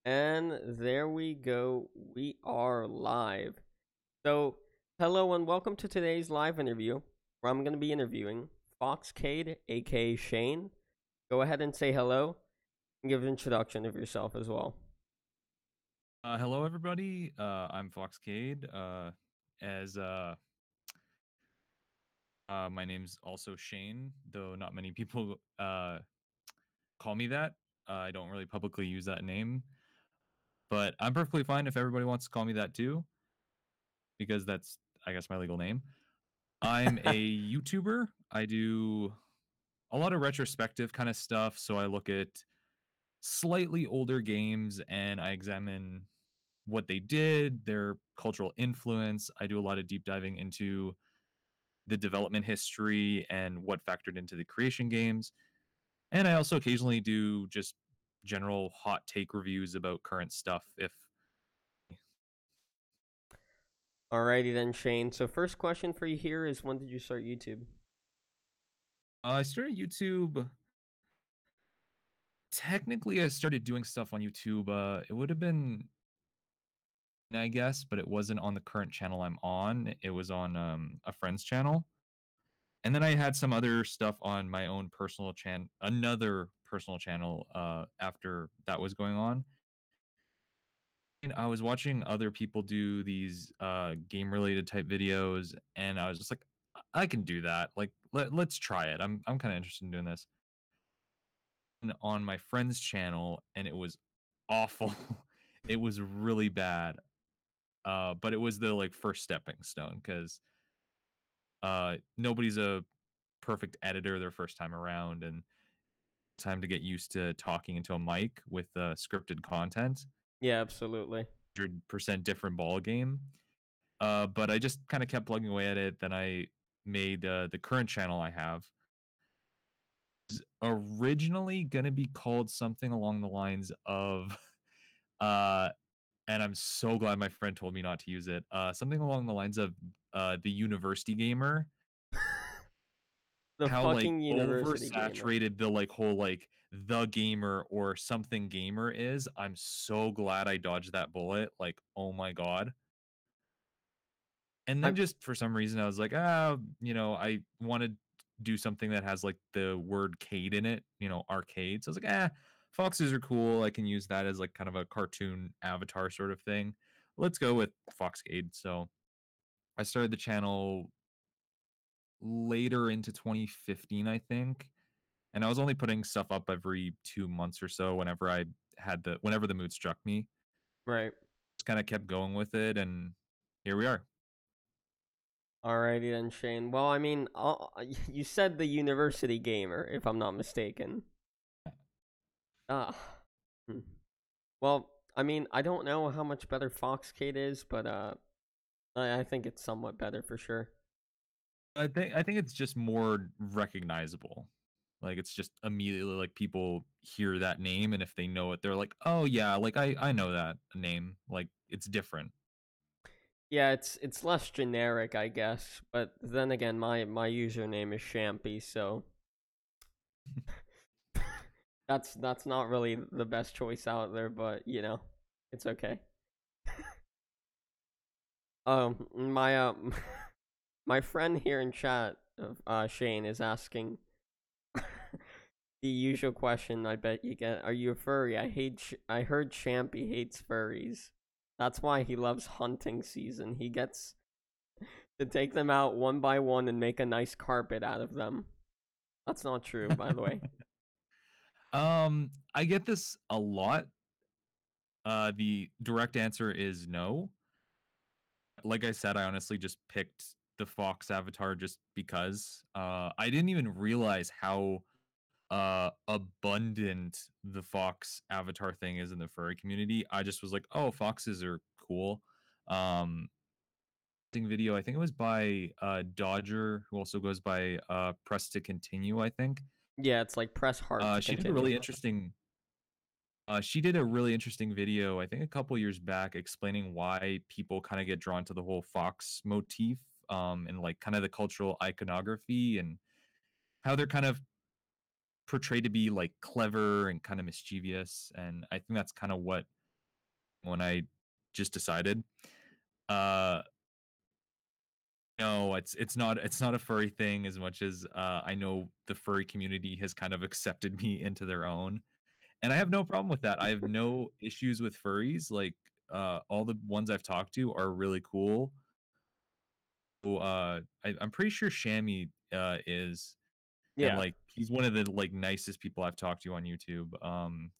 And there we go. We are live. So, hello and welcome to today's live interview where I'm going to be interviewing Foxcade, aka Shane. Go ahead and say hello and give an introduction of yourself as well. Hello, everybody. I'm Foxcade. As My name's also Shane, though not many people call me that. I don't really publicly use that name, but I'm perfectly fine if everybody wants to call me that too, because that's, I guess, my legal name. I'm a YouTuber. I do a lot of retrospective kind of stuff, so I look at slightly older games and I examine what they did, their cultural influence. I do a lot of deep diving into the development history and what factored into the creation games. And I also occasionally do just general hot take reviews about current stuff. If Alrighty then, Shane. So, first question for you here is when did you start YouTube? I started YouTube, technically I started doing stuff on YouTube. It would have been, I guess, but it wasn't on the current channel I'm on. It was on a friend's channel. And then I had some other stuff on my own personal channel, another personal channel after that was going on. I was watching other people do these game related type videos, and I was just like, I can do that. Like, let's try it. I'm kind of interested in doing this. And on my friend's channel, and it was awful. It was really bad. But it was the like first stepping stone because nobody's a perfect editor their first time around, and time to get used to talking into a mic with scripted content. Yeah, absolutely. 100% different ball game. But I just kind of kept plugging away at it. Then I made the current channel I have. It's originally going to be called something along the lines of, uh, and I'm so glad my friend told me not to use it. Something along the lines of the University Gamer. The How like fucking university gamer. oversaturated the like whole like the gamer or something gamer is. I'm so glad I dodged that bullet. Like, oh my god. And I then just for some reason I was like, I want to do something that has like the word "cade" in it, arcade. So I was like, foxes are cool. I can use that as like kind of a cartoon avatar sort of thing. Let's go with Foxcade. So I started the channel later into 2015, I think, and I was only putting stuff up every 2 months or so whenever the mood struck me. right. Just kind of kept going with it, and here we are. Alrighty then, Shane. Well, I mean, you said the university gamer, if I'm not mistaken. Ah. Hmm. Well, I mean, I don't know how much better Foxcade is, but I think it's somewhat better for sure. I think it's just more recognizable. Like it's just immediately like people hear that name, and if they know it, they're like, "Oh yeah, like I know that name." Like it's different. Yeah, it's less generic, I guess. But then again, my username is Shampy, so that's not really the best choice out there. But it's okay. My my friend here in chat, Shane, is asking the usual question I bet you get: Are you a furry? I heard Champy hates furries. That's why he loves hunting season. He gets to take them out one by one and make a nice carpet out of them. That's not true, by the way. I get this a lot. The direct answer is no. Like I said, I honestly just picked the fox avatar just because. I didn't even realize how abundant the fox avatar thing is in the furry community. I just was like, oh, foxes are cool. Um, Video, I think it was by Dodger, who also goes by Press to Continue, I think. Yeah, it's like press hard to She did a continue. really interesting she did a really interesting video, I think a couple years back, explaining why people kind of get drawn to the whole fox motif, and like kind of the cultural iconography and how they're kind of portrayed to be like clever and kind of mischievous. And I think that's kind of what when I just decided. Uh, no, it's not a furry thing as much as I know the furry community has kind of accepted me into their own, and I have no problem with that. I have no issues with furries. Like all the ones I've talked to are really cool. So, I'm pretty sure Shammy is, and Yeah. like he's one of the like nicest people I've talked to on YouTube.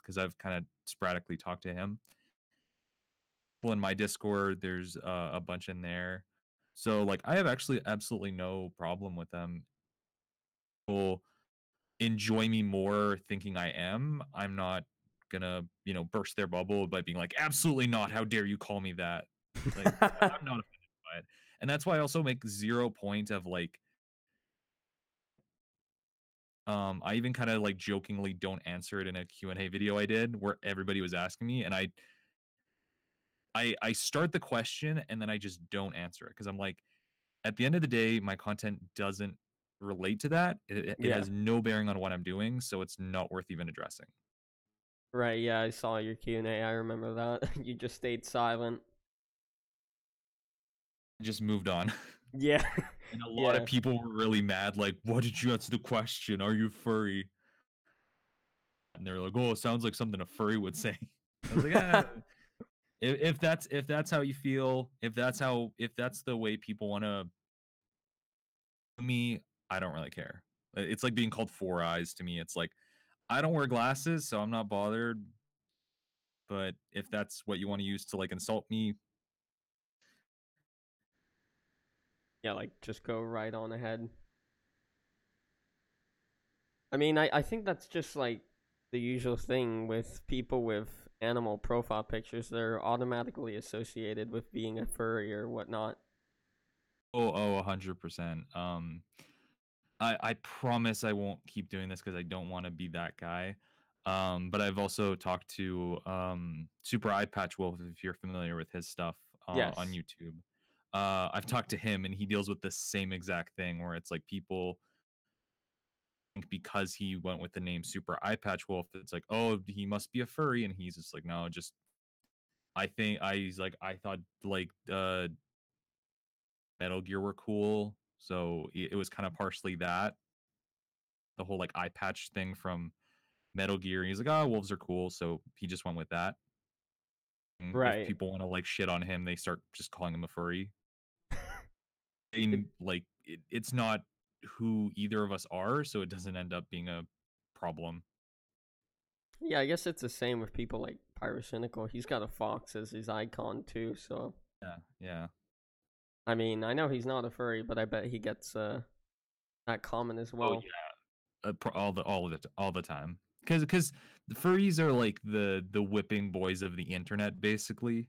Because I've kind of sporadically talked to him. Well, in my Discord, there's a bunch in there. So like I have actually absolutely no problem with them. People enjoy me more thinking I am. I'm not gonna, burst their bubble by being like, absolutely not. How dare you call me that? Like I'm not offended by it. And that's why I also make 0 point of like I even kind of like jokingly don't answer it in a Q&A video I did where everybody was asking me and I start the question and then I just don't answer it because I'm like at the end of the day my content doesn't relate to that. It Yeah. has no bearing on what I'm doing, so it's not worth even addressing. Right, yeah, I saw your Q&A. I remember that. You just stayed silent. I just moved on. Yeah. And a lot of Yeah. people were really mad like, "Why did you answer the question? Are you furry?" And they're like, "Oh, it sounds like something a furry would say." I was like, if that's how you feel, if that's the way people want to me, I don't really care. It's like being called four eyes to me. It's like I don't wear glasses, so I'm not bothered. But if that's what you want to use to like insult me, Yeah, like just go right on ahead. I mean, I think that's just like the usual thing with people with animal profile pictures. They're automatically associated with being a furry or whatnot. 100%. I promise I won't keep doing this because I don't want to be that guy. But I've also talked to Super Eye Patch Wolf if you're familiar with his stuff on Yes. YouTube. I've talked to him and he deals with the same exact thing where it's like people think because he went with the name Super Eye Patch Wolf, it's like, oh, he must be a furry, and he's just like, no, just he's like, I thought like Metal Gear were cool, so it was kind of partially that the whole like eye patch thing from Metal Gear. And he's like, oh, wolves are cool, so he just went with that. And if Right. people want to like shit on him, they start just calling him a furry. It, And like, it's not who either of us are, so it doesn't end up being a problem. yeah, I guess it's the same with people like Pyrocynical. He's got a fox as his icon too, so Yeah, yeah. I mean, I know he's not a furry, but I bet he gets that comment as Oh well. yeah, all the time. Because the furries are like the whipping boys of the internet, basically.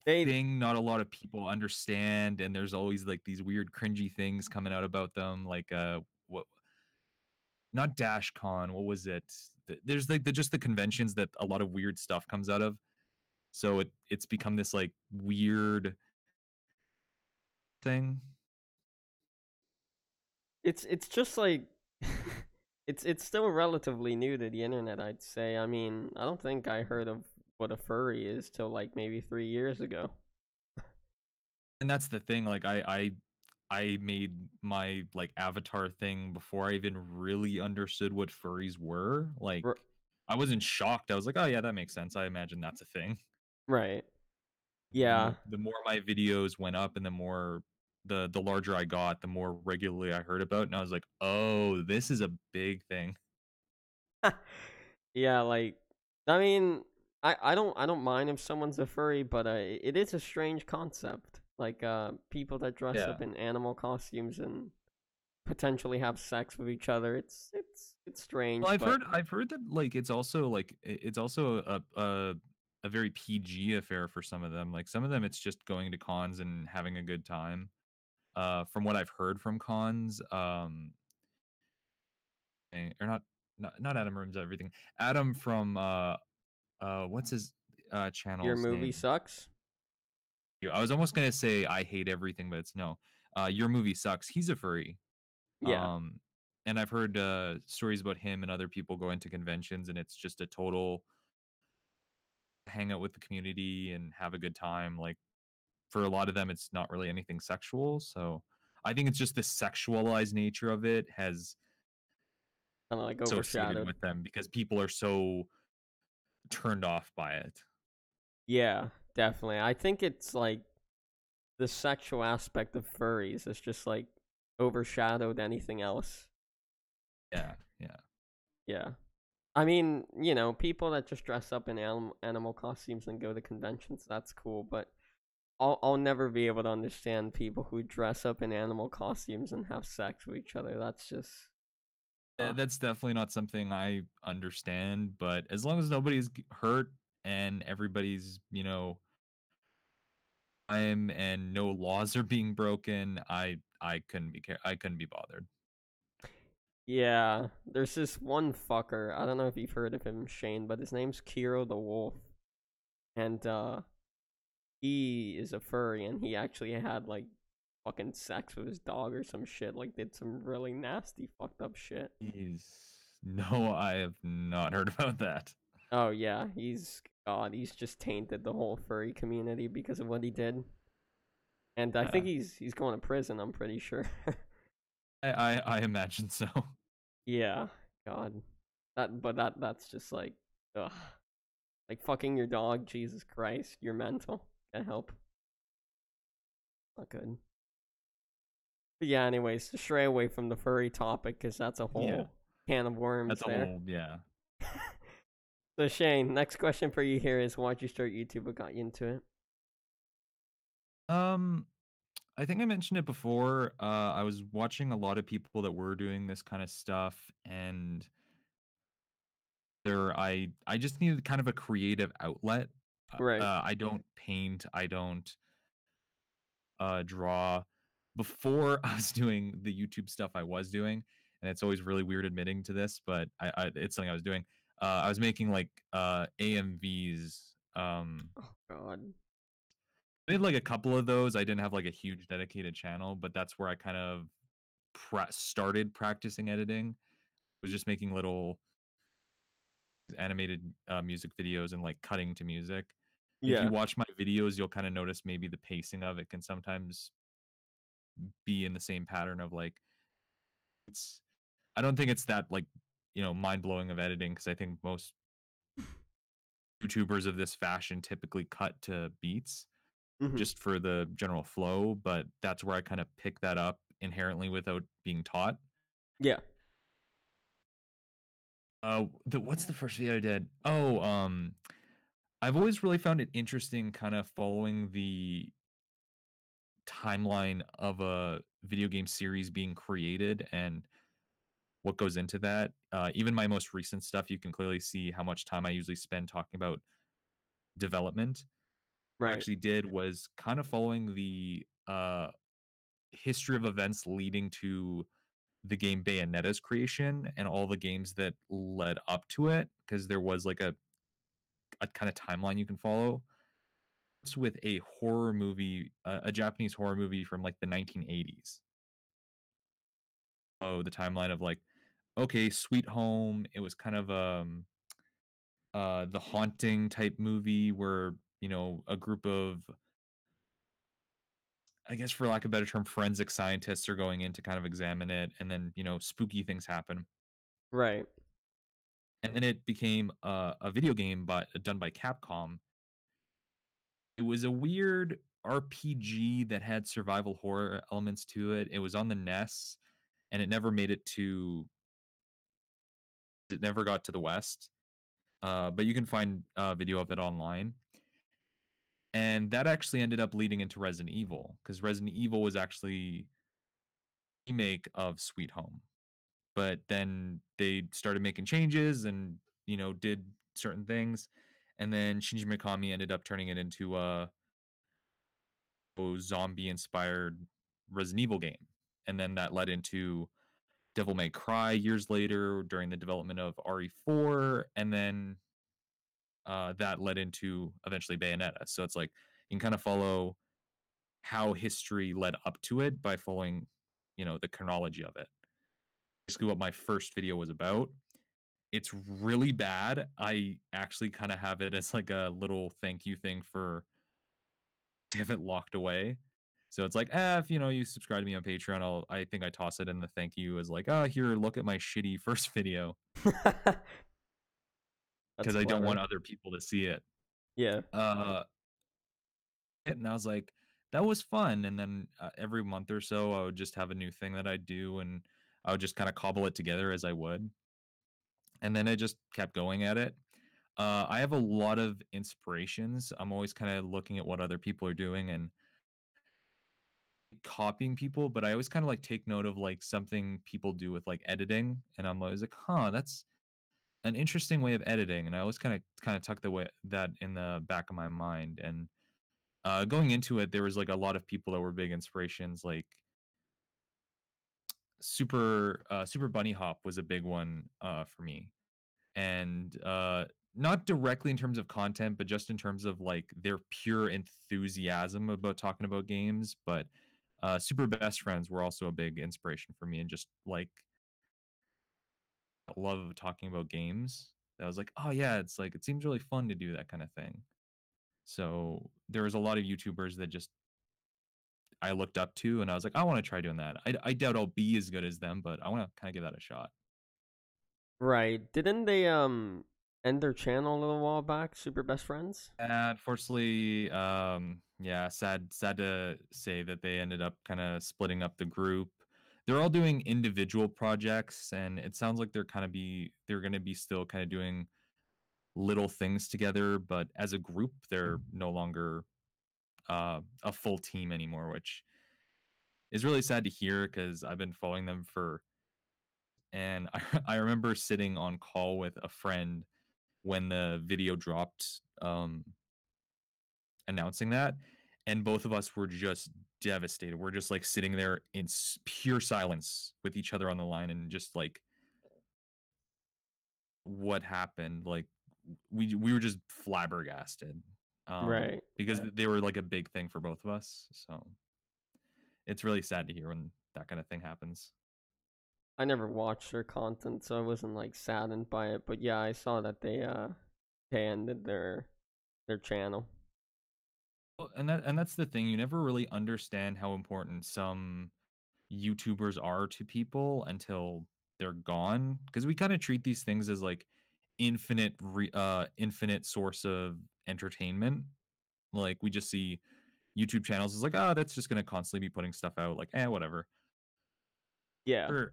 They Thing not a lot of people understand, and there's always like these weird cringy things coming out about them, like what not DashCon, what was it? There's like just the conventions that a lot of weird stuff comes out of. So it's become this like weird thing. it's just like it's still relatively new to the internet, I'd say. I mean, I don't think I heard of what a furry is till like maybe 3 years ago. And that's the thing. Like I made my like avatar thing before I even really understood what furries were. Like R- I wasn't shocked. I was like, oh yeah, that makes sense. I imagine that's a thing. right. The Yeah. more the more my videos went up and the more the larger I got, the more regularly I heard about it, and I was like, oh, this is a big thing. Yeah, like I mean, I don't mind if someone's a furry, but it is a strange concept. Like people that dress Yeah. up in animal costumes and potentially have sex with each other. It's Well, strange, I've but heard I've heard that like it's also a very PG affair for some of them. Like some of them it's just going to cons and having a good time. From what I've heard from cons, or not Adam ruins everything. Adam from what's his your channel's movie name? sucks. I was almost gonna say I hate everything, but it's no. Your movie sucks. He's a furry. Yeah. Um, and I've heard stories about him and other people going to conventions, and it's just a total. hang out with the community and have a good time. Like for a lot of them, it's not really anything sexual. So I think it's just the sexualized nature of it has Kind of like associated overshadowed. with them because people are so turned off by it. Yeah, definitely. I think it's like the sexual aspect of furries is just like overshadowed anything else. Yeah, yeah. Yeah. I mean, you know, people that just dress up in animal costumes and go to conventions, that's cool, but I'll never be able to understand people who dress up in animal costumes and have sex with each other. That's just That's definitely not something I understand, but as long as nobody's hurt and everybody's, time and no laws are being broken, I couldn't be bothered. yeah. There's this one fucker. I don't know if you've heard of him, Shane, but his name's Kiro the Wolf, and he is a furry, and he actually had like fucking sex with his dog or some shit. Like did some really nasty, fucked up shit. Jeez. No, I have not heard about that. Oh yeah, he's God. He's just tainted the whole furry community because of what he did, and I think Yeah. he's going to prison. I'm pretty sure. I imagine so. Yeah, God. That's just like, ugh. Like fucking your dog. Jesus Christ, you're mental. Get help. Not good. But yeah, anyways, to stray away from the furry topic because that's a Yeah. whole can of worms That's a there. whole yeah. So Shane, next question for you here is why'd you start YouTube? What got you into it? Um I think I mentioned it before. I was watching a lot of people that were doing this kind of stuff, and I just needed kind of a creative outlet. Right. I don't paint. I don't draw. Before I was doing the YouTube stuff I was doing, and it's always really weird admitting to this, but it's something I was doing. I was making like AMVs. Oh God. I did like a couple of those. I didn't have like a huge dedicated channel, but that's where I kind of started practicing editing. Was just making little animated music videos and like cutting to music. If you Yeah. watch my videos, you'll kind of notice maybe the pacing of it can sometimes be in the same pattern of like it's. I don't think it's that like mind blowing of editing because I think most YouTubers of this fashion typically cut to beats Hmm. just for the general flow. But that's where I kind of pick that up inherently without being taught. Yeah. What's the first video I did? Oh, I've always really found it interesting, kind of following the timeline of a video game series being created and what goes into that. Even my most recent stuff, you can clearly see how much time I usually spend talking about development. What I Right. actually did was kind of following the history of events leading to the game Bayonetta's creation and all the games that led up to it, because there was like a kind of timeline you can follow. It's with a horror movie, a Japanese horror movie from like the 1980s. Oh, the timeline of like, okay, Sweet Home. It was kind of the haunting type movie where a group of, I guess for lack of a better term, forensic scientists are going in to kind of examine it, and then spooky things happen, Right. and then it became a video game, but done by Capcom. It was a weird RPG that had survival horror elements to it. It was on the NES, and it never made it to. It never got to the West, but you can find video of it online. And that actually ended up leading into Resident Evil because Resident Evil was actually a remake of Sweet Home. But then they started making changes and did certain things, and then Shinji Mikami ended up turning it into a zombie inspired Resident Evil game, and then that led into Devil May Cry years later during the development of RE4, and then that led into eventually Bayonetta. So it's like you can kind of follow how history led up to it by following the chronology of it. Basically what my first video was about. It's really bad. I actually kind of have it as like a little thank you thing for have it locked away. So it's like, if you subscribe to me on Patreon, I think I toss it in the thank you as like, oh, here, look at my shitty first video That's because I don't want clever. other people to see it. Yeah. Uh, and I was like, that was fun. And then every month or so, I would just have a new thing that I do, and I would just kind of cobble it together as I would. And then I just kept going at it. I have a lot of inspirations. I'm always kind of looking at what other people are doing and copying people, but I always kind of like take note of like something people do with like editing, and I'm always like, huh, that's an interesting way of editing, and I always kind of tuck the way that in the back of my mind. And going into it, there was like a lot of people that were big inspirations, like Super Bunny Hop was a big one for me, and not directly in terms of content, but just in terms of like their pure enthusiasm about talking about games. But Super Best Friends were also a big inspiration for me, and just like love of talking about games. I was like, oh yeah, it's like it seems really fun to do that kind of thing. So there was a lot of YouTubers that just I looked up to, and I was like, I want to try doing that. I doubt I'll be as good as them, but I want to kind of give that a shot. Right. Didn't they end their channel a little while back, Super Best Friends? Unfortunately, yeah, sad to say that they ended up kind of splitting up the group. They're all doing individual projects, and it sounds like they're gonna be still kind of doing little things together, but as a group, they're no longer a full team anymore, which is really sad to hear because I've been following them for. And I remember sitting on call with a friend when the video dropped, announcing that, and both of us were just devastated. We're just like sitting there in pure silence with each other on the line, and just like, what happened? Like, we were just flabbergasted, Right. because they were like a big thing for both of us. So it's really sad to hear when that kind of thing happens. I never watched their content, so I wasn't like saddened by it. But yeah, I saw that they ended their channel. Well, and that's the thing. You never really understand how important some YouTubers are to people until they're gone, because we kind of treat these things as like infinite source of entertainment. Like we just see YouTube channels as like, oh, that's just gonna constantly be putting stuff out, like, whatever. Yeah.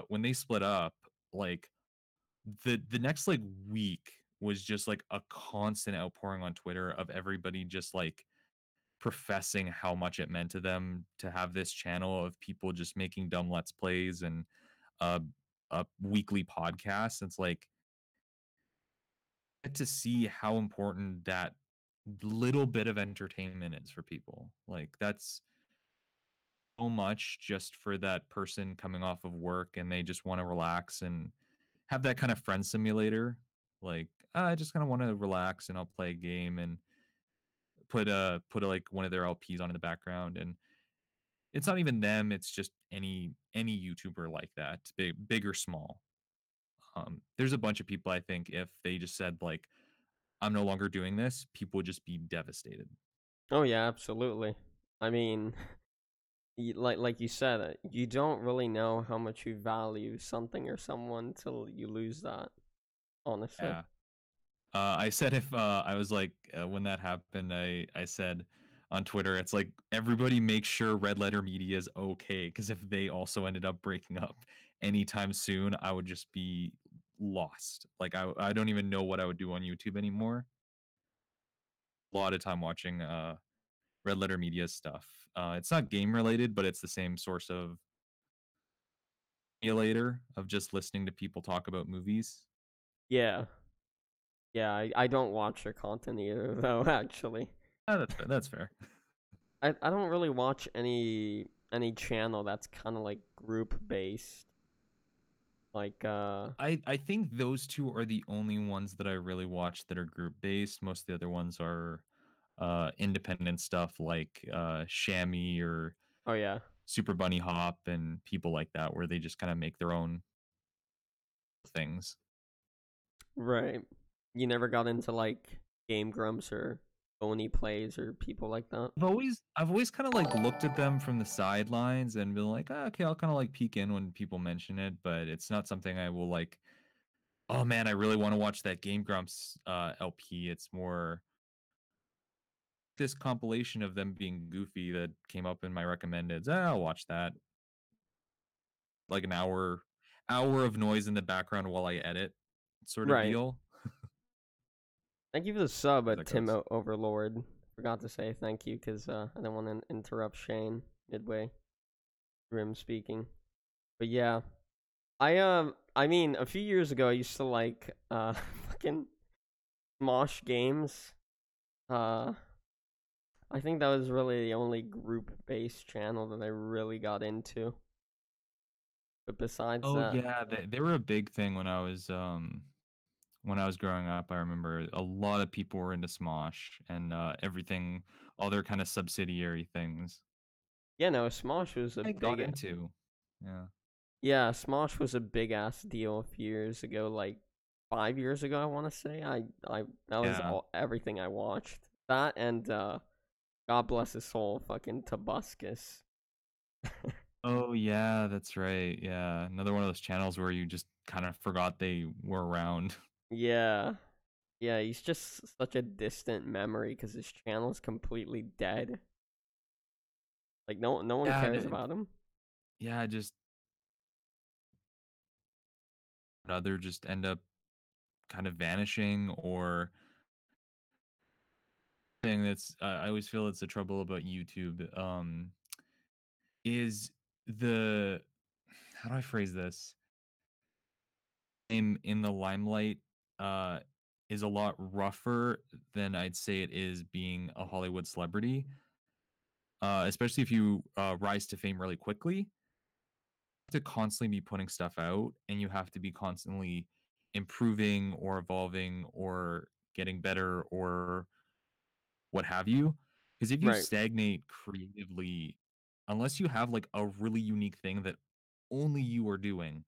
When they split up, like the next like week was just like a constant outpouring on Twitter of everybody just like professing how much it meant to them to have this channel of people just making dumb let's plays and a a weekly podcast. It's like get to see how important that little bit of entertainment is for people. Like that's so much just for that person coming off of work and they just want to relax and have that kind of friend simulator. Like, I just kind of want to relax and I'll play a game and put like one of their LPs on in the background. And it's not even them, it's just any YouTuber like that, big or small. There's a bunch of people, I think, if they just said like, I'm no longer doing this, people would just be devastated. Oh yeah, absolutely. I mean, like you said, you don't really know how much you value something or someone till you lose that. Honestly. Yeah. I said if I was like when that happened, I said on Twitter, it's like everybody make sure Red Letter Media is okay, because if they also ended up breaking up anytime soon, I would just be lost. Like I don't even know what I would do on YouTube anymore. A lot of time watching Red Letter Media stuff. It's not game related, but it's the same source of emulator of just listening to people talk about movies. Yeah. Yeah, I don't watch their content either though, actually. That's fair. That's fair. I don't really watch any channel that's kind of like group based. Like I think those two are the only ones that I really watch that are group based. Most of the other ones are independent stuff like Shammy or oh yeah. Super Bunny Hop and people like that, where they just kind of make their own things. Right. You never got into like Game Grumps or Oni Plays or people like that? I've always kind of like looked at them from the sidelines and been like, "Ah, okay, I'll kind of like peek in when people mention it, but it's not something I will like, oh man, I really want to watch that Game Grumps LP. It's more this compilation of them being goofy that came up in my recommendeds. Ah, I'll watch that. Like an hour of noise in the background while I edit sort of Right. deal. Thank you for the sub As at that Tim goes. Overlord. Forgot to say thank you because I didn't want to interrupt Shane midway through him speaking. But yeah, I mean, a few years ago I used to like fucking Smosh games. Uh, I think that was really the only group-based channel that I really got into. But besides Oh that, yeah, they were a big thing when I was growing up. I remember a lot of people were into Smosh and everything, all their kind of subsidiary things. yeah, no, Smosh was a I got big into. Yeah. yeah, Smosh was a big ass deal a few years ago, like 5 years ago. I want to say I that was Yeah. all everything I watched. That and God bless his soul, fucking Tobuscus. Oh yeah, that's right. Yeah. Another one of those channels where you just kind of forgot they were around. Yeah, yeah, he's just such a distant memory because his channel's completely dead. Like no one Yeah, cares about him. yeah, just other just end up kind of vanishing or thing that's I always feel it's the trouble about YouTube is the how do I phrase this? In the limelight uh is a lot rougher than I'd say it is being a Hollywood celebrity. Especially if you rise to fame really quickly, to constantly be putting stuff out and you have to be constantly improving or evolving or getting better or what have you. Because if you Right. stagnate creatively, unless you have like a really unique thing that only you are doing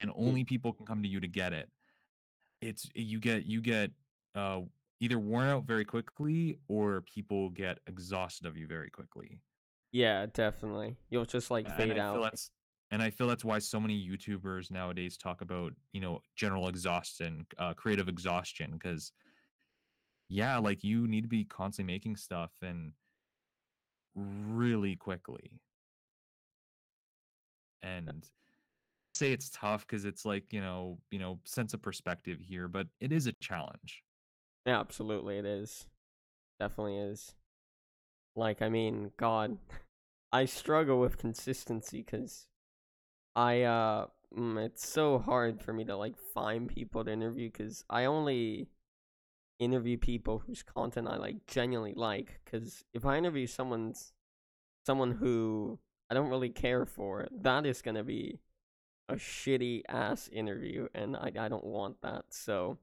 and Y- only people can come to you to get it, it's you get uh either worn out very quickly or people get exhausted of you very quickly. Yeah, definitely. You'll just like And fade I feel out. that's why so many YouTubers nowadays talk about, general exhaustion, creative exhaustion, because yeah, like you need to be constantly making stuff and really quickly. And say it's tough because it's like, sense of perspective here, but it is a challenge. Yeah, absolutely, it is. Definitely is. Like, I mean, God, I struggle with consistency because it's so hard for me to like find people to interview because I only interview people whose content I like genuinely like. Because if I interview someone who I don't really care for, that is gonna be a shitty ass interview, and I don't want that. So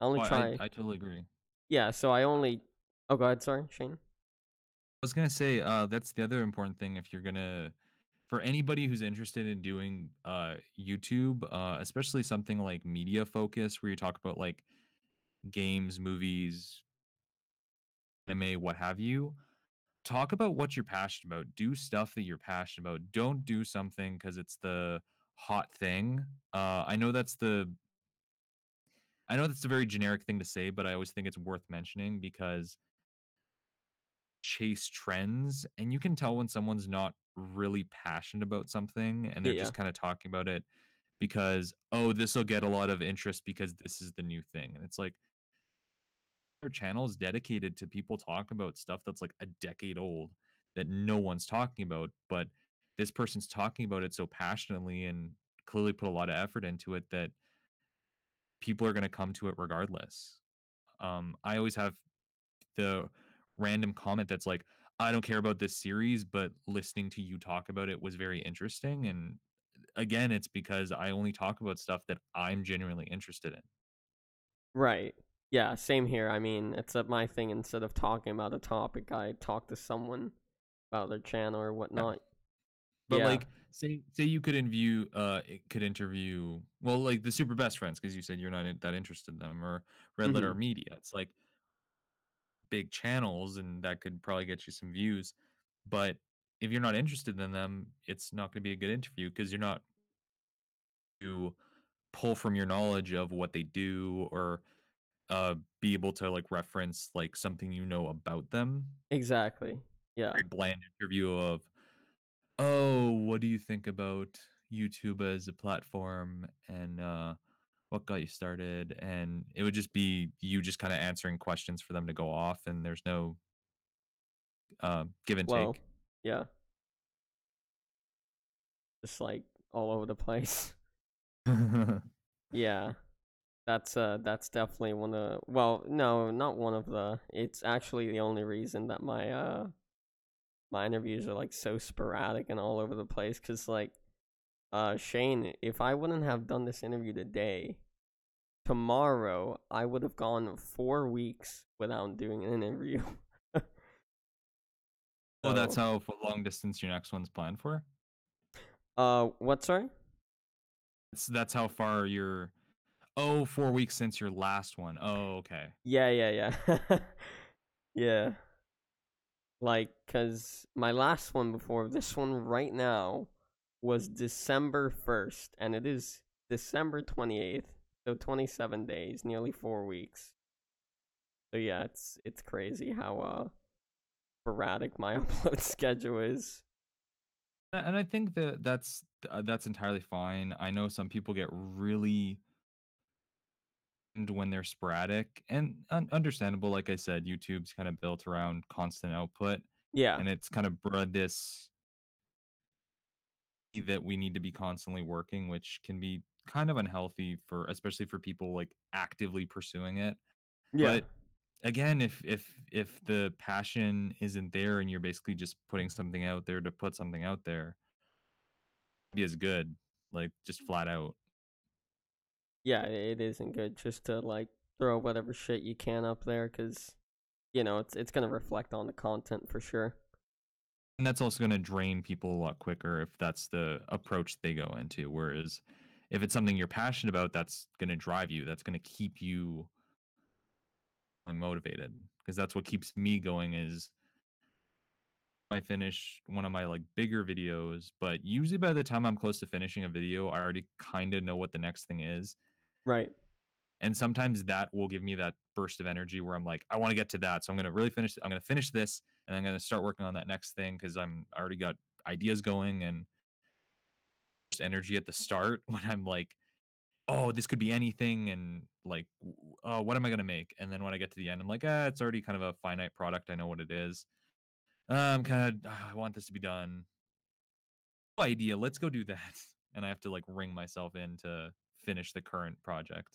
I only Oh, I, try. I totally agree. Yeah, so I only. Oh, go ahead. Sorry, Shane. I was gonna say, that's the other important thing if you're gonna for anybody who's interested in doing YouTube, especially something like media focus where you talk about like games, movies, anime, what have you. Talk about what you're passionate about. Do stuff that you're passionate about. Don't do something because it's the hot thing. I know that's a very generic thing to say, but I always think it's worth mentioning because chase trends and you can tell when someone's not really passionate about something and they're Yeah, just kind of talking about it because, oh, this will get a lot of interest because this is the new thing. And it's like their channel is dedicated to people talking about stuff that's like a decade old that no one's talking about, but this person's talking about it so passionately and clearly put a lot of effort into it that people are going to come to it regardless. I always have the random comment that's like, I don't care about this series, but listening to you talk about it was very interesting. And again, it's because I only talk about stuff that I'm genuinely interested in. right. Yeah, same here. I mean, it's my thing. Instead of talking about a topic, I talk to someone about their channel or Yeah. whatnot. But Yeah, like say you could interview, well, like the super best friends, because you said you're not that interested in them, or Red Hmm. Letter Media. It's like big channels, and that could probably get you some views. But if you're not interested in them, it's not going to be a good interview because you're not to pull from your knowledge of what they do, or be able to like reference like something you know about them. Exactly. Yeah. Very bland interview of, oh, what do you think about YouTube as a platform, and what got you started? And it would just be you just kind of answering questions for them to go off, and there's no give and Well, take. yeah. Just like all over the place. Yeah. That's definitely one of, well, no, not one of the, it's actually the only reason that my interviews are like so sporadic and all over the place, cuz like Shane, if I wouldn't have done this interview today, tomorrow I would have gone 4 weeks without doing an interview. Oh, that's So, how long distance your next one's planned for. what, sorry? That's how far you're. Oh, 4 weeks since your last one. Oh, okay. Yeah, yeah, yeah. Yeah. Like, cause my last one before this one right now was December 1st, and it is December 28th, so 27 days, nearly 4 weeks. So yeah, it's crazy how sporadic my upload schedule is. And I think that that's entirely fine. I know some people get really when they're sporadic, and understandable. Like I said, YouTube's kind of built around constant output, Yeah, and it's kind of bred this that we need to be constantly working, which can be kind of unhealthy for, especially for people like actively pursuing it. yeah, But again, if the passion isn't there and you're basically just putting something out there to put something out there, be as good, like just flat out. yeah. It isn't good just to like throw whatever shit you can up there, cause it's gonna reflect on the content for sure. And that's also going to drain people a lot quicker if that's the approach they go into. Whereas if it's something you're passionate about, that's going to drive you, that's going to keep you motivated, because that's what keeps me going. Is I finish one of my like bigger videos, but usually by the time I'm close to finishing a video, I already kind of know what the next thing is. Right. And sometimes that will give me that burst of energy where I'm like, I want to get to that. So I'm going to really finish. I'm going to finish this, and I'm going to start working on that next thing, because I already got ideas going, and energy at the start when I'm like, oh, this could be anything, and like, oh, what am I gonna make? And then when I get to the end, I'm like, it's already kind of a finite product. I know what it is. I'm kind of, I want this to be done. Idea, let's go do that. And I have to like ring myself in to finish the current project.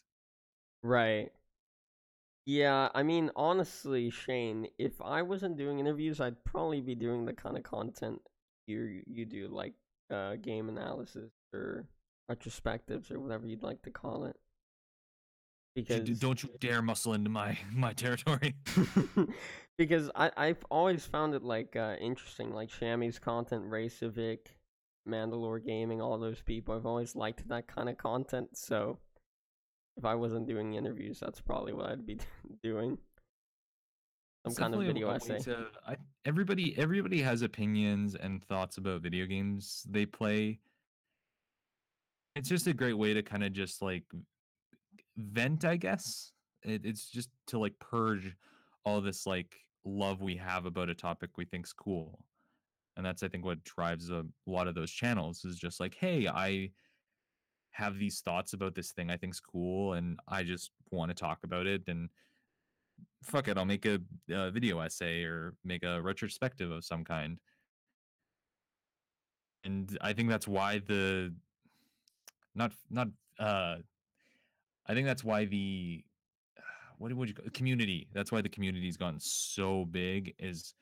Right. Yeah, I mean, honestly, Shane, if I wasn't doing interviews, I'd probably be doing the kind of content you do, like game analysis or retrospectives or whatever you'd like to call it. Because Don't you dare muscle into my territory. because I've always found it like interesting, like Shammy's content, Ray Civic, Mandalore Gaming, all those people. I've always liked that kind of content, so if I wasn't doing interviews, that's probably what I'd be doing. Some It's kind of definitely video a way essay. to. Everybody has opinions and thoughts about video games they play. It's just a great way to kind of just like vent, I guess. It's just to like purge all this like love we have about a topic we think's cool. And that's, I think, what drives a lot of those channels, is just like, hey, I have these thoughts about this thing I think's cool, and I just want to talk about it. And fuck it, I'll make a video essay or make a retrospective of some kind. And I think that's why the not I think that's why the what would you call community? That's why the community's gotten so big. Is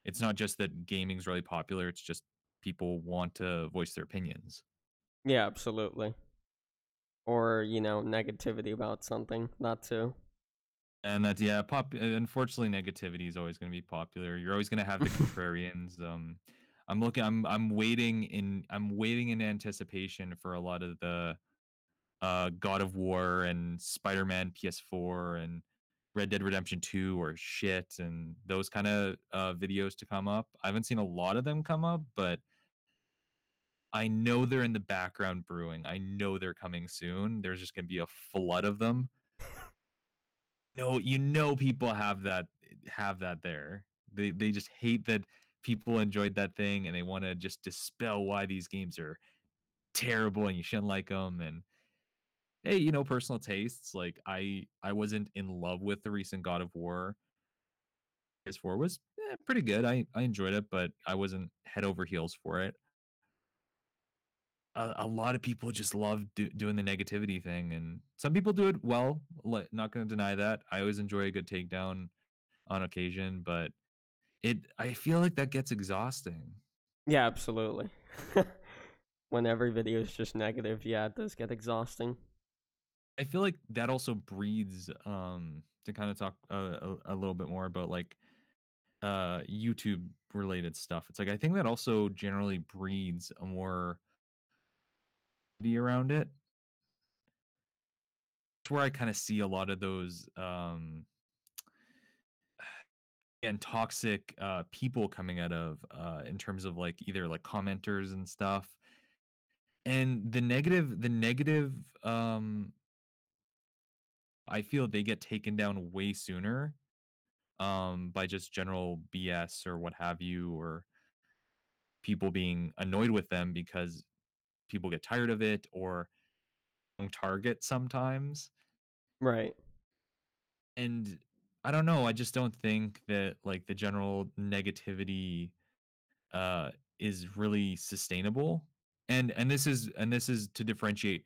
it's not just that gaming's really popular; it's just people want to voice their opinions. Yeah, absolutely. Or, negativity about something. That too. And that's, yeah, unfortunately, negativity is always going to be popular. You're always going to have the contrarians. I'm waiting in anticipation for a lot of the God of War and Spider-Man PS4 and Red Dead Redemption 2 or shit and those kind of videos to come up. I haven't seen a lot of them come up, but I know they're in the background brewing. I know they're coming soon. There's just going to be a flood of them. No, you know people have that there. They just hate that people enjoyed that thing and they want to just dispel why these games are terrible and you shouldn't like them. And hey, personal tastes. Like I wasn't in love with the recent God of War. PS4 was pretty good. I enjoyed it, but I wasn't head over heels for it. A lot of people just love doing the negativity thing, and some people do it well. Not going to deny that. I always enjoy a good takedown on occasion, but I feel like that gets exhausting. Yeah, absolutely. When every video is just negative, yeah, it does get exhausting. I feel like that also breeds to kind of talk a little bit more about like YouTube related stuff. It's like I think that also generally breeds a more around it. It's where I kind of see a lot of those and toxic people coming out of in terms of like either like commenters and stuff. And the negative I feel they get taken down way sooner by just general BS or what have you, or people being annoyed with them because people get tired of it or target sometimes. Right. And I don't know, I just don't think that like the general negativity uh is really sustainable. And this is to differentiate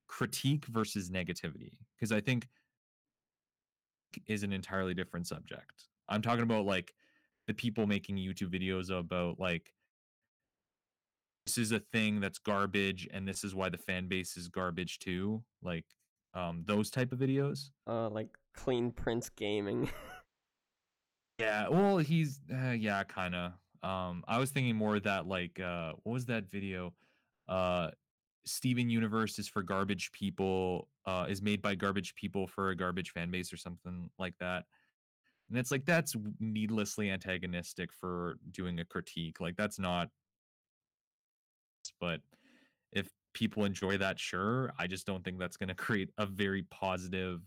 critique versus negativity, because I think is an entirely different subject. I'm talking about like the people making YouTube videos about like this is a thing that's garbage and this is why the fan base is garbage too, like those type of videos. Like Clean Prince Gaming. Yeah, well, he's yeah, kind of. I was thinking more that like what was that video? Uh Steven Universe is for garbage people, is made by garbage people for a garbage fan base or something like that. And it's like that's needlessly antagonistic for doing a critique. Like that's not, but if people enjoy that, sure. I just don't think that's going to create a very positive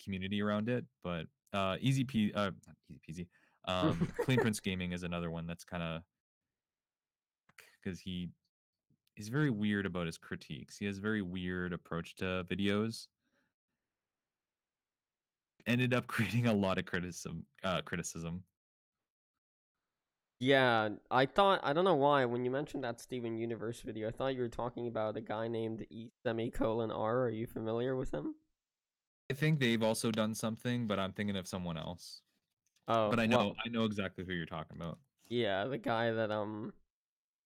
community around it. But not easy peasy. Clean Prince Gaming is another one that's kind of because he's very weird about his critiques. He has a very weird approach to videos. Ended up creating a lot of criticism. Yeah, I don't know why, when you mentioned that Steven Universe video, I thought you were talking about a guy named E semicolon R. Are you familiar with him? I think they've also done something, but I'm thinking of someone else. Oh, But I know well, I know exactly who you're talking about. yeah, the guy that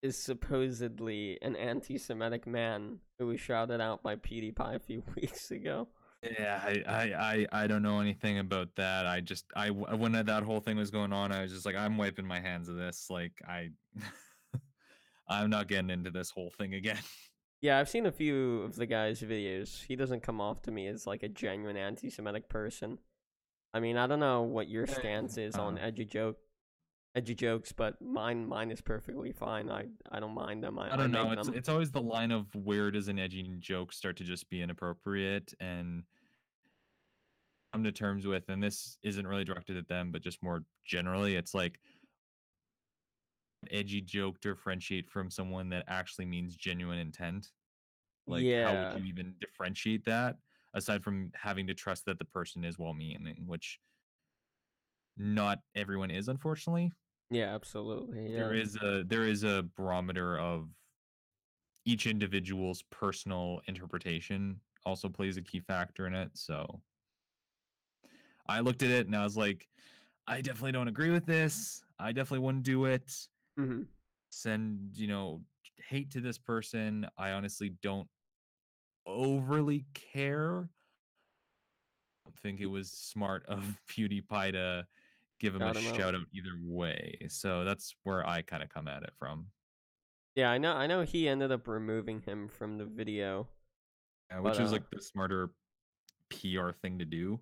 is supposedly an anti-Semitic man who was shouted out by PewDiePie a few weeks ago. Yeah, I don't know anything about that. When that whole thing was going on, I was just like, I'm wiping my hands of this. Like I'm not getting into this whole thing again. Yeah, I've seen a few of the guy's videos. He doesn't come off to me as like a genuine anti-Semitic person. I mean, I don't know what your stance is on Uh, edgy jokes, but mine is perfectly fine. I don't mind them. I I don't know. make It's them. it's always the line of where does an edgy joke start to just be inappropriate and come to terms with, and this isn't really directed at them, but just more generally, it's like edgy joke differentiate from someone that actually means genuine intent. Like, how would Yeah. you even differentiate that aside from having to trust that the person is well-meaning, which not everyone is, unfortunately. Yeah, absolutely. There Yeah. is a barometer of each individual's personal interpretation also plays a key factor in it. So I looked at it and I was like, I definitely don't agree with this. I definitely wouldn't do it. Mhm. Send, hate to this person. I honestly don't overly care. I think it was smart of PewDiePie to give him a shout him out. shout out either way. So that's where I kind of come at it from. Yeah, I know he ended up removing him from the video, but Which is like the smarter PR thing to do.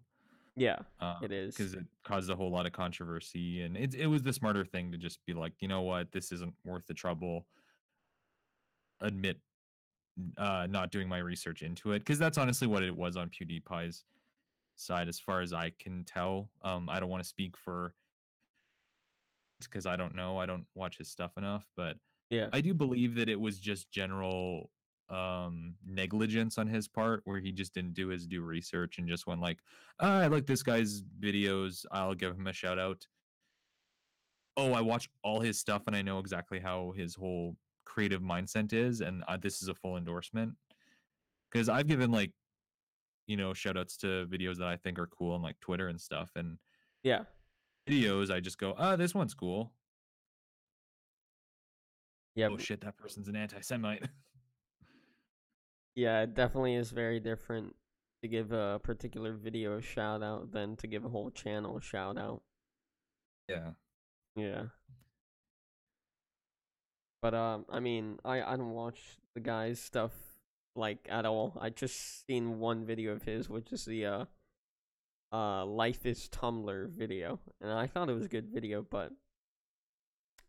yeah, it is. Because it caused a whole lot of controversy, and it was the smarter thing to just be like, you know what, this isn't worth the trouble. Admit not doing my research into it, because that's honestly what it was on PewDiePie's side, as far as I can tell. I don't want to speak for because I don't know. I don't watch his stuff enough, but Yeah. I do believe that it was just general negligence on his part, where he just didn't do his due research and just went like, I like this guy's videos, I'll give him a shout out. Oh, I watch all his stuff and I know exactly how his whole creative mindset is, and this is a full endorsement. Because I've given like, shout outs to videos that I think are cool on like Twitter and stuff, and Yeah. videos I just go, this one's cool. Yeah. Oh shit, that person's an anti-Semite. Yeah, it definitely is very different to give a particular video a shout out than to give a whole channel a shout out. Yeah. Yeah. But I mean, I don't watch the guy's stuff like at all. I just seen one video of his, which is the Life is Tumblr video, and I thought it was a good video, but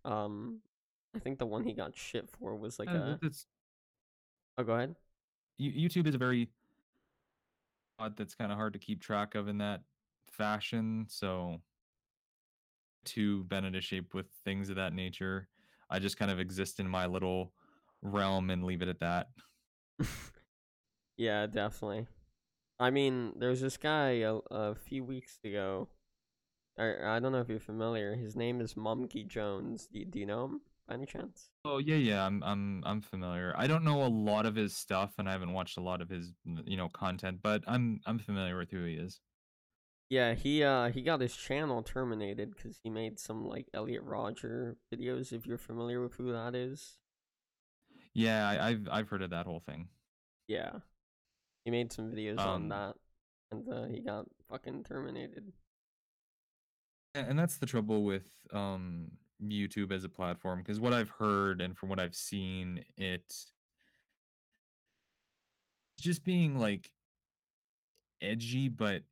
um I think the one he got shit for was like a That's oh, go ahead. YouTube is a very odd that's kind of hard to keep track of in that fashion. So to bend into shape with things of that nature, I just kind of exist in my little realm and leave it at that. Yeah, definitely. I mean, there's this guy a few weeks ago. I don't know if you're familiar. His name is Monkey Jones. Do you know him by any chance? Oh yeah, I'm familiar. I don't know a lot of his stuff, and I haven't watched a lot of his content, but I'm familiar with who he is. Yeah, he got his channel terminated because he made some like Elliot Rodger videos. If you're familiar with who that is, Yeah, I've heard of that whole thing. yeah, he made some videos on Um, that, and he got fucking terminated. and that's the trouble with YouTube as a platform, because what I've heard and from what I've seen, it's just being like edgy, but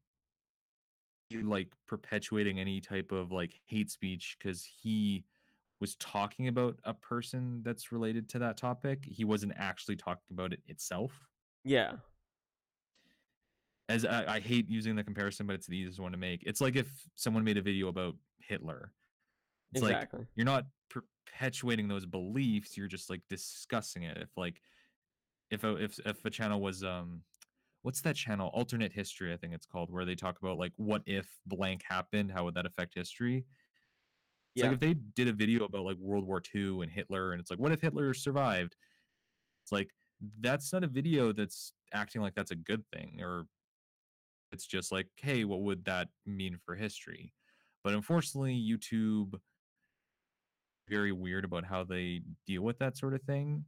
like perpetuating any type of like hate speech because he was talking about a person that's related to that topic. He wasn't actually talking about it itself. Yeah, As I hate using the comparison, but it's the easiest one to make. It's like if someone made a video about Hitler. It's like exactly. you're not perpetuating those beliefs. You're just like discussing it. If like if a channel was what's that channel? Alternate History, I think it's called, where they talk about like what if blank happened, how would that affect history? It's like Yeah, if they did a video about like World War II and Hitler, and it's like, what if Hitler survived? It's like that's not a video that's acting like that's a good thing, or it's just like, hey, what would that mean for history? But unfortunately, YouTube very weird about how they deal with that sort of thing.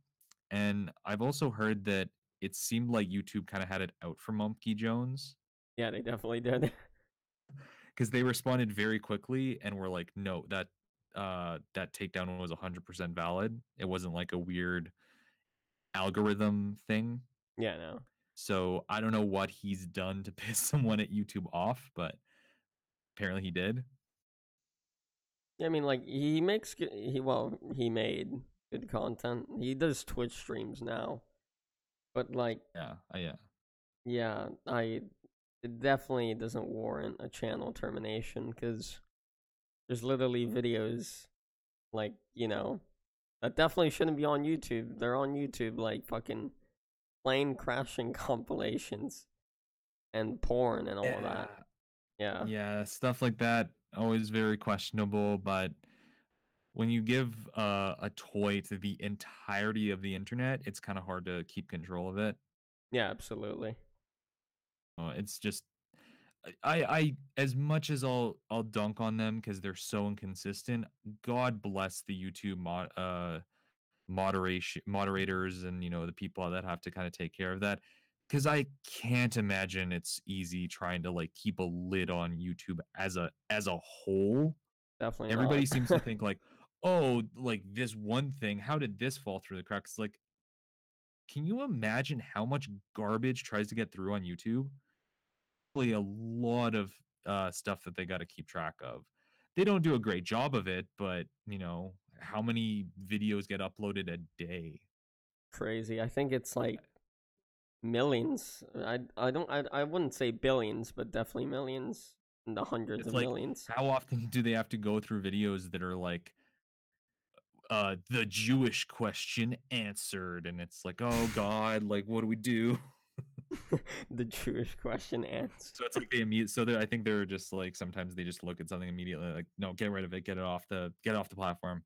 And I've also heard that it seemed like YouTube kind of had it out for Monkey Jones yeah, they definitely did. because they responded very quickly and were like, no, that takedown was 100% valid. It wasn't like a weird algorithm thing. Yeah, no. So I don't know what he's done to piss someone at YouTube off, but apparently he did. Yeah, I mean, like he makes good. He made good content. He does Twitch streams now, but like, Yeah, yeah. yeah, it definitely doesn't warrant a channel termination because there's literally videos like that definitely shouldn't be on YouTube. They're on YouTube like fucking plane crashing compilations and porn and all of that. Yeah, Yeah, yeah, stuff like that always very questionable. But when you give a toy to the entirety of the internet, it's kind of hard to keep control of it. yeah, absolutely. It's just I as much as I'll dunk on them because they're so inconsistent. God bless the YouTube moderation moderators and the people that have to kind of take care of that. because I can't imagine it's easy trying to like keep a lid on YouTube as a whole. Definitely Everybody not. seems to think like, oh, like this one thing, how did this fall through the cracks? Like, can you imagine how much garbage tries to get through on YouTube? Really a lot of stuff that they got to keep track of. They don't do a great job of it, but how many videos get uploaded a day? Crazy. I think it's like millions. I wouldn't say billions, but definitely millions, in the hundreds It's of like, millions. how often do they have to go through videos that are like, the Jewish question answered, and it's like, oh God, like what do we do? The Jewish question answer. So it's like I think they're just like sometimes they just look at something immediately like, no, get rid of it, get it off the platform.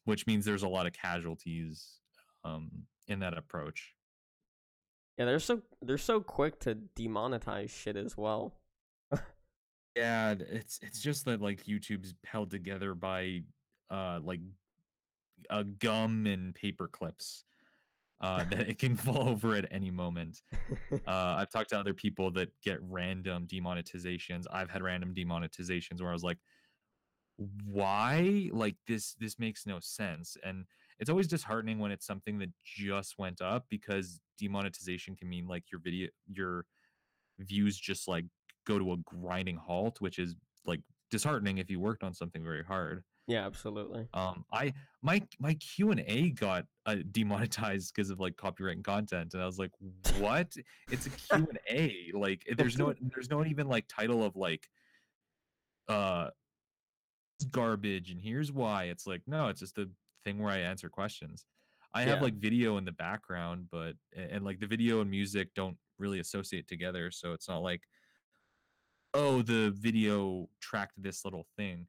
Which means there's a lot of casualties in that approach. Yeah, they're so quick to demonetize shit as well. Yeah, it's just that like YouTube's held together by like gum and paper clips that it can fall over at any moment. I've talked to other people that get random demonetizations. I've had random demonetizations where I was like, why? Like this makes no sense. And it's always disheartening when it's something that just went up because demonetization can mean like your views just like go to a grinding halt, which is like disheartening if you worked on something very hard. Yeah, absolutely. I my Q&A got demonetized because of like copyright and content, and I was like, what? It's a Q&A. Like there's no even like title of like uh garbage and here's why. It's like, no, it's just a thing where I answer questions. I have Yeah. like video in the background, but and like the video and music don't really associate together, so it's not like, oh, the video tracked this little thing.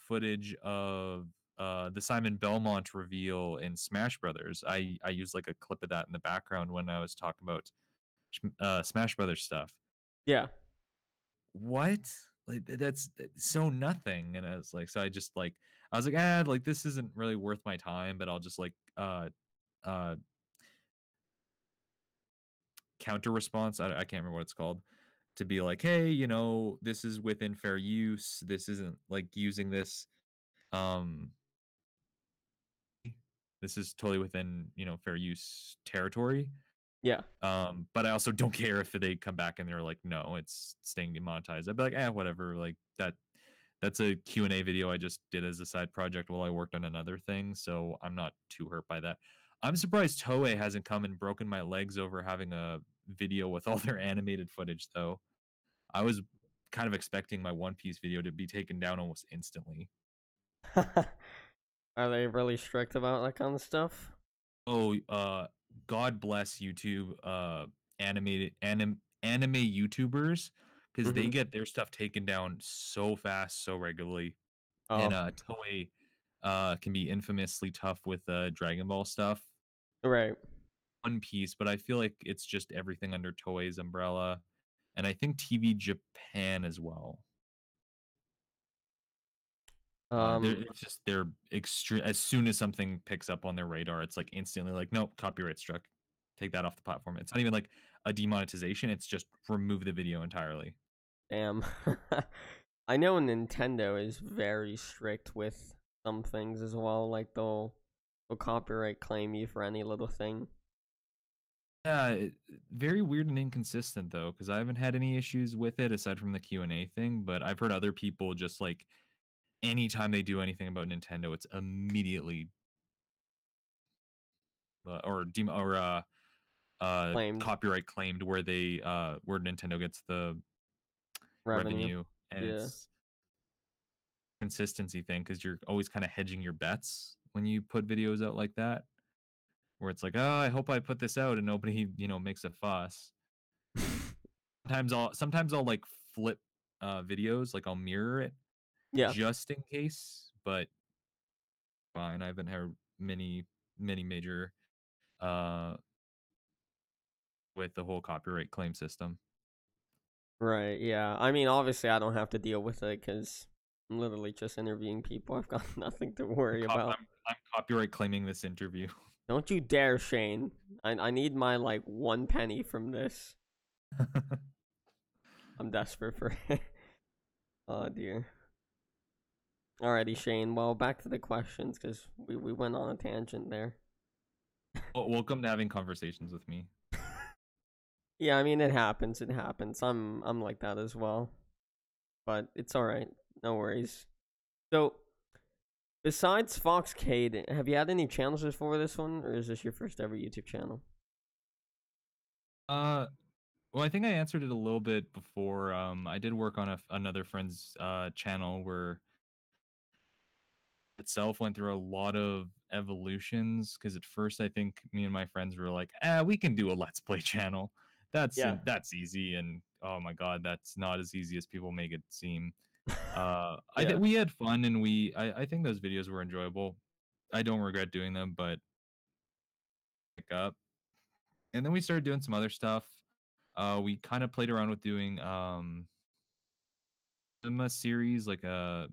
Footage of the Simon Belmont reveal in Smash Brothers. I used like a clip of that in the background when I was talking about Smash Brothers stuff. Yeah. What? Like that's so nothing. And I was like, so I was like, like this isn't really worth my time, but I'll just like uh counter response. I can't remember what it's called, to be like, hey, this is within fair use. This isn't like using this. Um, this is totally within fair use territory. Yeah. But I also don't care if they come back and they're like, no, it's staying demonetized. I'd be like, whatever. Like that's a Q&A video I just did as a side project while I worked on another thing, so I'm not too hurt by that. I'm surprised Toei hasn't come and broken my legs over having a video with all their animated footage, though. I was kind of expecting my One Piece video to be taken down almost instantly. Are they really strict about that kind of stuff? Oh, God bless YouTube, anime YouTubers, because they Mm-hmm. get their stuff taken down so fast, so regularly. And Oh, Toei can be infamously tough with Dragon Ball stuff. right. One Piece, but I feel like it's just everything under Toei's umbrella, and I think TV Japan as well. Um, It's just they're extreme. As soon as something picks up on their radar, it's like instantly like, nope, copyright struck. Take that off the platform. It's not even like a demonetization. It's just remove the video entirely. damn. I know Nintendo is very strict with some things as well. Like they'll copyright claim you for any little thing. Yeah, very weird and inconsistent though, because I haven't had any issues with it aside from the Q&A thing. But I've heard other people just like anytime they do anything about Nintendo, it's immediately Claimed copyright claimed where Nintendo gets the revenue. revenue, and Yeah. it's consistency thing because you're always kind of hedging your bets when you put videos out like that, where it's like, oh, I hope I put this out and nobody makes a fuss. Sometimes I'll like flip videos, like I'll mirror it Yeah. just in case, but fine. I haven't had many major uh with the whole copyright claim system. Right. Yeah. I mean, obviously, I don't have to deal with it because I'm literally just interviewing people. I've got nothing to worry about. I'm copyright claiming this interview. Don't you dare, Shane. I need my like 1 penny from this. I'm desperate for it. Oh dear. Alrighty, Shane. Well, back to the questions because we went on a tangent there. Well, welcome to having conversations with me. Yeah, I mean it happens. It happens. I'm like that as well, but it's all right. No worries. So, besides Foxcade, have you had any channels before this one, or is this your first ever YouTube channel? Uh, well, I think I answered it a little bit before. I did work on another friend's channel where itself went through a lot of evolutions because at first I think me and my friends were like, we can do a let's play channel. Yeah. That's easy, and oh my god, that's not as easy as people make it seem. I Yeah. think we had fun, and I think those videos were enjoyable. I don't regret doing them, but pick up. And then we started doing some other stuff. We kind of played around with doing a series like a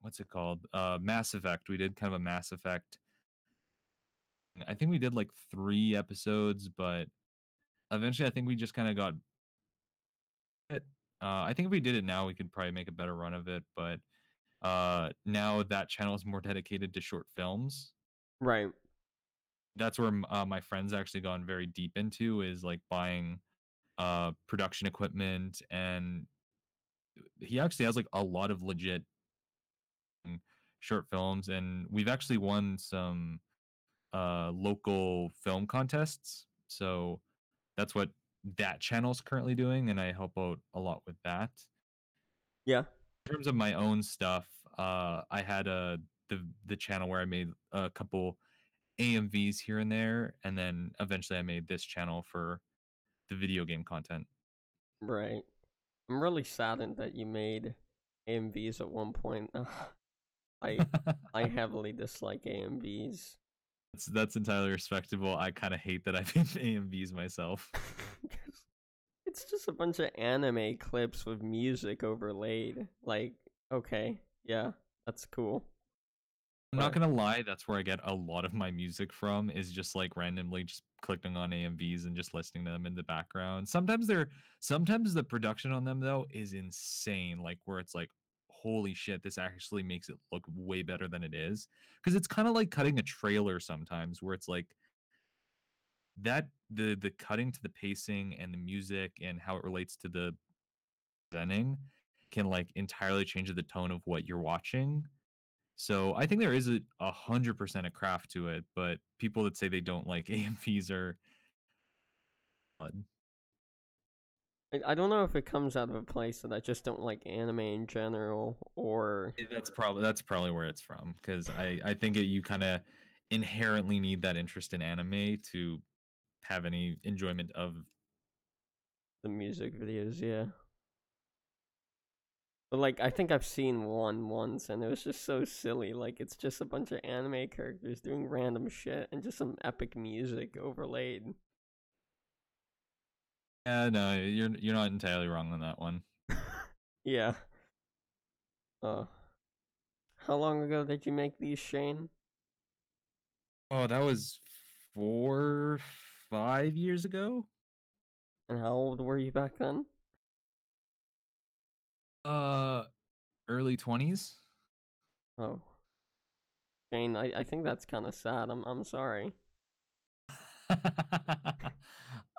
what's it called? Mass Effect. We did kind of a Mass Effect. I think we did like 3 episodes, but eventually I think we just kind of got it. I think if we did it now, we could probably make a better run of it. But now that channel is more dedicated to short films. Right. That's where my friends actually gone very deep into is like buying production equipment, and he actually has like a lot of legit short films, and we've actually won some local film contests. So that's what that channel's currently doing, and I help out a lot with that. Yeah. In terms of my own stuff, I had the channel where I made a couple AMVs here and there, and then eventually I made this channel for the video game content. Right. I'm really saddened that you made AMVs at one point. I I heavily dislike AMVs. That's entirely respectable. I kind of hate that I made AMVs myself. It's just a bunch of anime clips with music overlaid. Like, okay, yeah, that's cool. I'm not But gonna lie, that's where I get a lot of my music from, is just like randomly just clicking on AMVs and just listening to them in the background. Sometimes the production on them though is insane, like where it's like, holy shit, this actually makes it look way better than it is. Because it's kind of like cutting a trailer sometimes, where it's like that the cutting to the pacing and the music and how it relates to the presenting can like entirely change the tone of what you're watching. So I think there is 100% a craft to it, but people that say they don't like AMVs are I don't know if it comes out of a place that I just don't like anime in general, or that's probably where it's from, because I think you kind of inherently need that interest in anime to have any enjoyment of. the music videos. Yeah, but like I think I've seen one once, and it was just so silly. Like it's just a bunch of anime characters doing random shit and just some epic music overlaid. Yeah, no, you're not entirely wrong on that one. Yeah. Uh, how long ago did you make these, Shane? Oh, that was 4 5 years ago. And how old were you back then? Uh, early 20s. Oh, Shane, I think that's kind of sad. I'm sorry.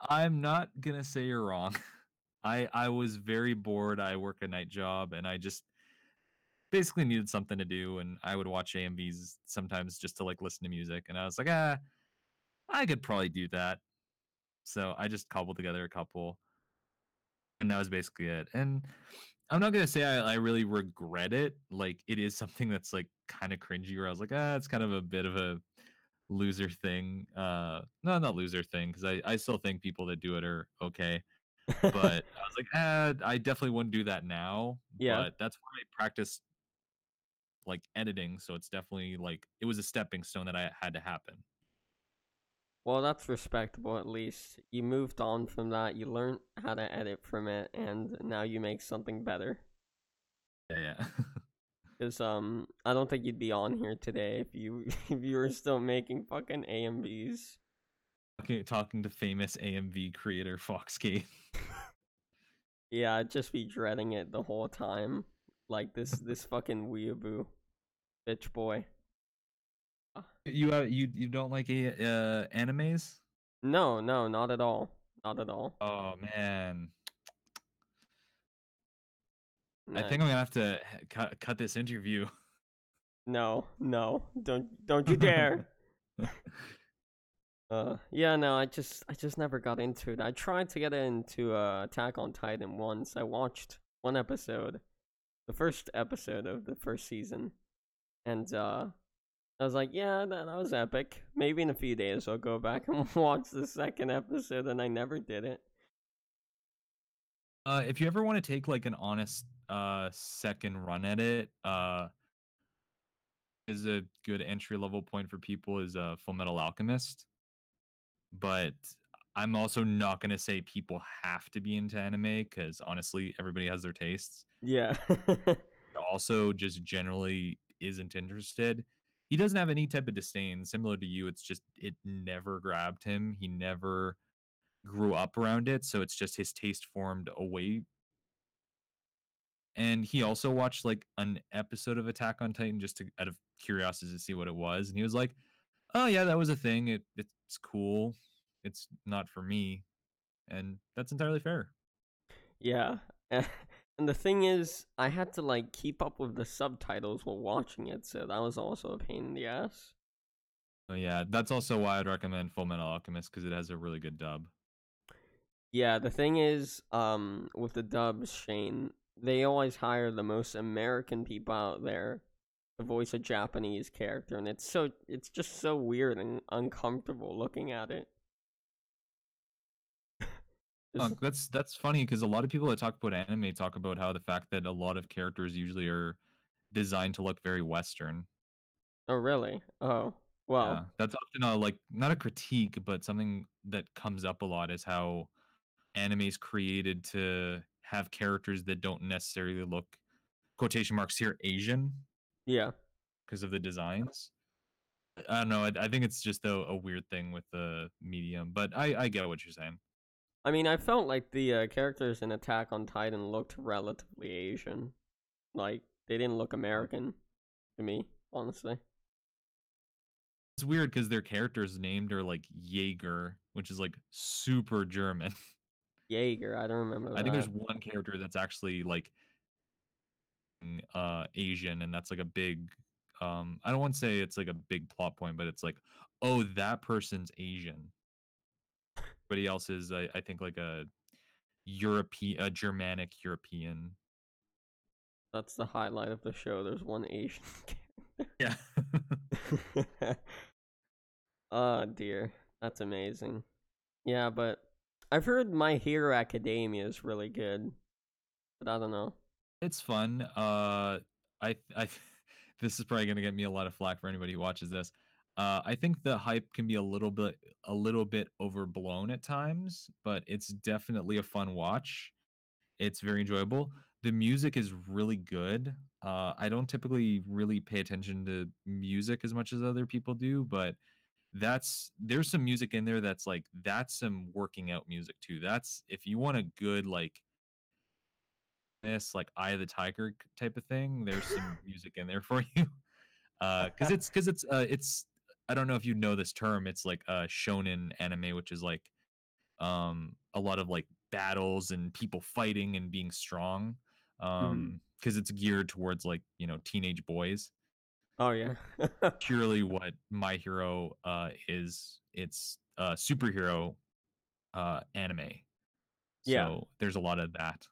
I'm not gonna say you're wrong. I was very bored. I work a night job, and I just basically needed something to do, and I would watch AMVs sometimes just to like listen to music, and I was like, I could probably do that. So I just cobbled together a couple, and that was basically it. And I'm not gonna say I really regret it. Like it is something that's like kind of cringy, where I was like, it's kind of a bit of a loser thing. No, not loser thing, because I still think people that do it are okay. But I was like, I definitely wouldn't do that now. Yeah. But that's where I practiced like editing, so it's definitely like it was a stepping stone that I had to happen. Well, that's respectable at least. You moved on from that, you learned how to edit from it, and now you make something better. Yeah, yeah. Because I don't think you'd be on here today if you if you were still making fucking AMVs. Talking to famous AMV creator Foxcade. Yeah, I'd just be dreading it the whole time. Like this fucking weeaboo bitch boy. Uh, You don't like animes? No, no, not at all. Not at all. Oh man, I Nah, think I'm gonna have to cut this interview. no, no, don't you dare. Yeah, no, I just never got into it. I tried to get into Attack on Titan once. I watched one episode, the first episode of the first season, and I was like, yeah, that was epic. Maybe in a few days I'll go back and watch the second episode, and I never did it. If you ever want to take like an honest second run at it, is a good entry level point for people is Full Metal Alchemist. But I'm also not gonna say people have to be into anime because honestly, everybody has their tastes. Yeah. Also, just generally isn't interested. He doesn't have any type of disdain. Similar to you, it's just it never grabbed him. He never grew up around it, so it's just his taste formed away. And he also watched like an episode of Attack on Titan just to out of curiosity to see what it was, and he was like, "Oh yeah, that was a thing. It's cool. It's not for me," and that's entirely fair. Yeah. And the thing is, I had to like keep up with the subtitles while watching it, so that was also a pain in the ass. So yeah, that's also why I'd recommend Full Metal Alchemist because it has a really good dub. Yeah, the thing is, with the dubs, Shane, they always hire the most American people out there to voice a Japanese character, and it's just so weird and uncomfortable looking at it. Just, That's funny because a lot of people that talk about anime talk about how the fact that a lot of characters usually are designed to look very Western. oh really? Oh, well, Yeah, that's often a like not a critique, but something that comes up a lot is how anime's created to have characters that don't necessarily look quotation marks here Asian yeah. because of the designs. I don't know. I think it's just a weird thing with the medium, but I get what you're saying. I mean, I felt like the characters in Attack on Titan looked relatively Asian. Like they didn't look American to me, honestly. It's weird because their characters named are like Jaeger, which is like super German. Jaeger, I don't remember I think that. there's one character that's actually like Asian, and that's like a big I don't want to say it's like a big plot point, but it's like, oh, that person's Asian. Everybody else is I think like a European, a Germanic European. That's the highlight of the show. There's one Asian Yeah. character. Oh dear, that's amazing. Yeah, but I've heard My Hero Academia is really good, but I don't know. It's fun. I this is probably gonna get me a lot of flack for anybody who watches this. I think the hype can be a little bit overblown at times, but it's definitely a fun watch. It's very enjoyable. The music is really good. I don't typically really pay attention to music as much as other people do, but there's some music in there that's some working out music too. That's if you want a good like this like Eye of the Tiger type of thing. There's some music in there for you. Because it's I don't know if you know this term. It's like shonen anime, which is like a lot of like battles and people fighting and being strong. Hmm. Because it's geared towards like teenage boys. Oh yeah. Purely what My Hero is. It's superhero anime. Yeah. So there's a lot of that.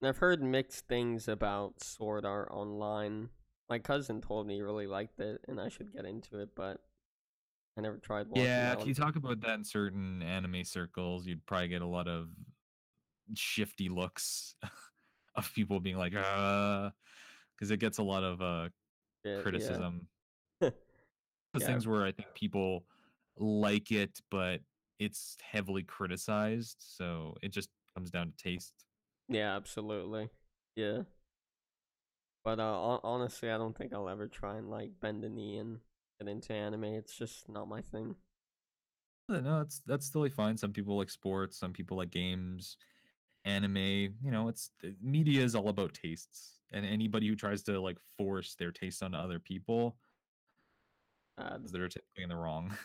I've heard mixed things about Sword Art Online. My cousin told me he really liked it and I should get into it, but I never tried watching Yeah, that if one. you talk about that in certain anime circles, you'd probably get a lot of shifty looks of people being like, because it gets a lot of Yeah. criticism. Those Yeah. things where I think people like it, but it's heavily criticized. So it just comes down to taste. Yeah, absolutely. Yeah. But honestly, I don't think I'll ever try and like bend the knee and get into anime. It's just not my thing. No, that's totally fine. Some people like sports, some people like games, anime. It's media is all about tastes, and anybody who tries to like force their taste onto other people, Uh, they're typically in the wrong.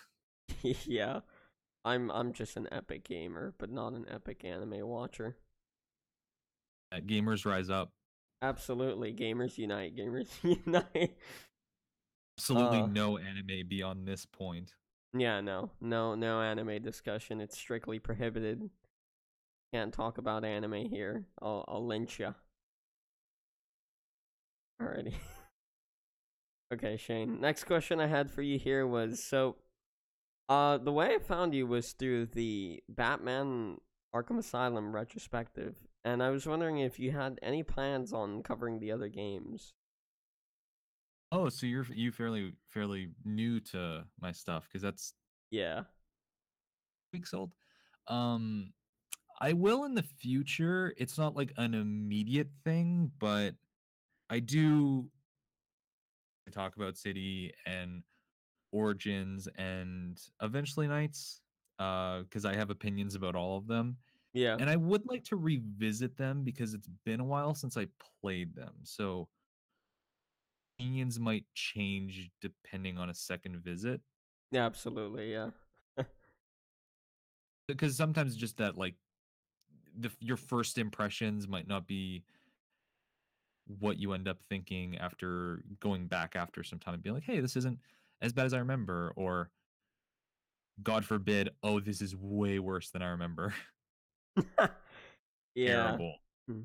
yeah, I'm just an epic gamer, but not an epic anime watcher. Gamers rise up. Absolutely, gamers unite, gamers unite. Absolutely Uh, no anime beyond this point. yeah, no anime discussion. It's strictly prohibited. Can't talk about anime here. I'll lynch ya. Alrighty. Okay, Shane. Next question I had for you here was the way I found you was through the Batman Arkham Asylum retrospective, and I was wondering if you had any plans on covering the other games. Oh, so you fairly new to my stuff because that's Yeah, weeks old. Um, I will in the future. It's not like an immediate thing, but I do talk about City and Origins and eventually Knights because I have opinions about all of them. yeah, And I would like to revisit them because it's been a while since I played them. So opinions might change depending on a second visit. yeah, absolutely, yeah, Because sometimes just that like your first impressions might not be what you end up thinking after going back after some time and being like, hey, this isn't as bad as I remember, or God forbid, oh, this is way worse than I remember. yeah. Terrible. Hmm.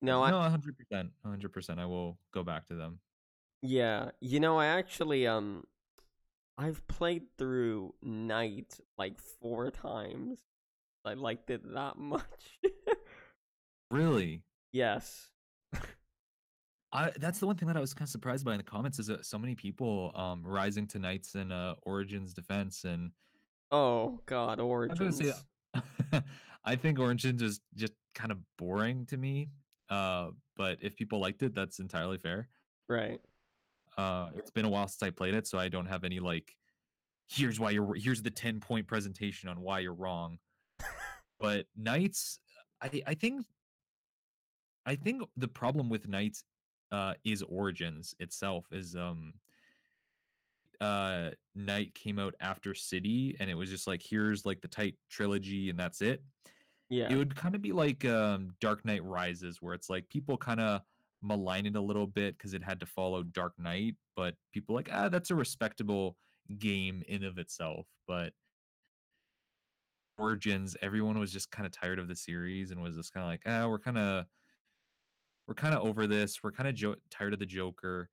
No, I No, 100%, 100%. I will go back to them. yeah, I actually I've played through Night like 4 times. I liked it that much. Really, Yes. that's the one thing that I was kind of surprised by in the comments is that so many people rising to Knights and Origins defense, and Oh God, I'm gonna say Origins. I think Origins is just kind of boring to me. But if people liked it, that's entirely fair. Right. It's been a while since I played it, so I don't have any like here's the 10-point presentation on why you're wrong. But Knights, I think the problem with Knights is Origins itself is Knight came out after City and it was just like here's like the tight trilogy and that's it. It Yeah. would kind of be like Dark Knight Rises where it's like people kind of malign it a little bit because it had to follow Dark Knight, but people like that's a respectable game in of itself. But Origins, everyone was just kind of tired of the series and was just kind of like we're kind of over this. We're kind of tired of the Joker.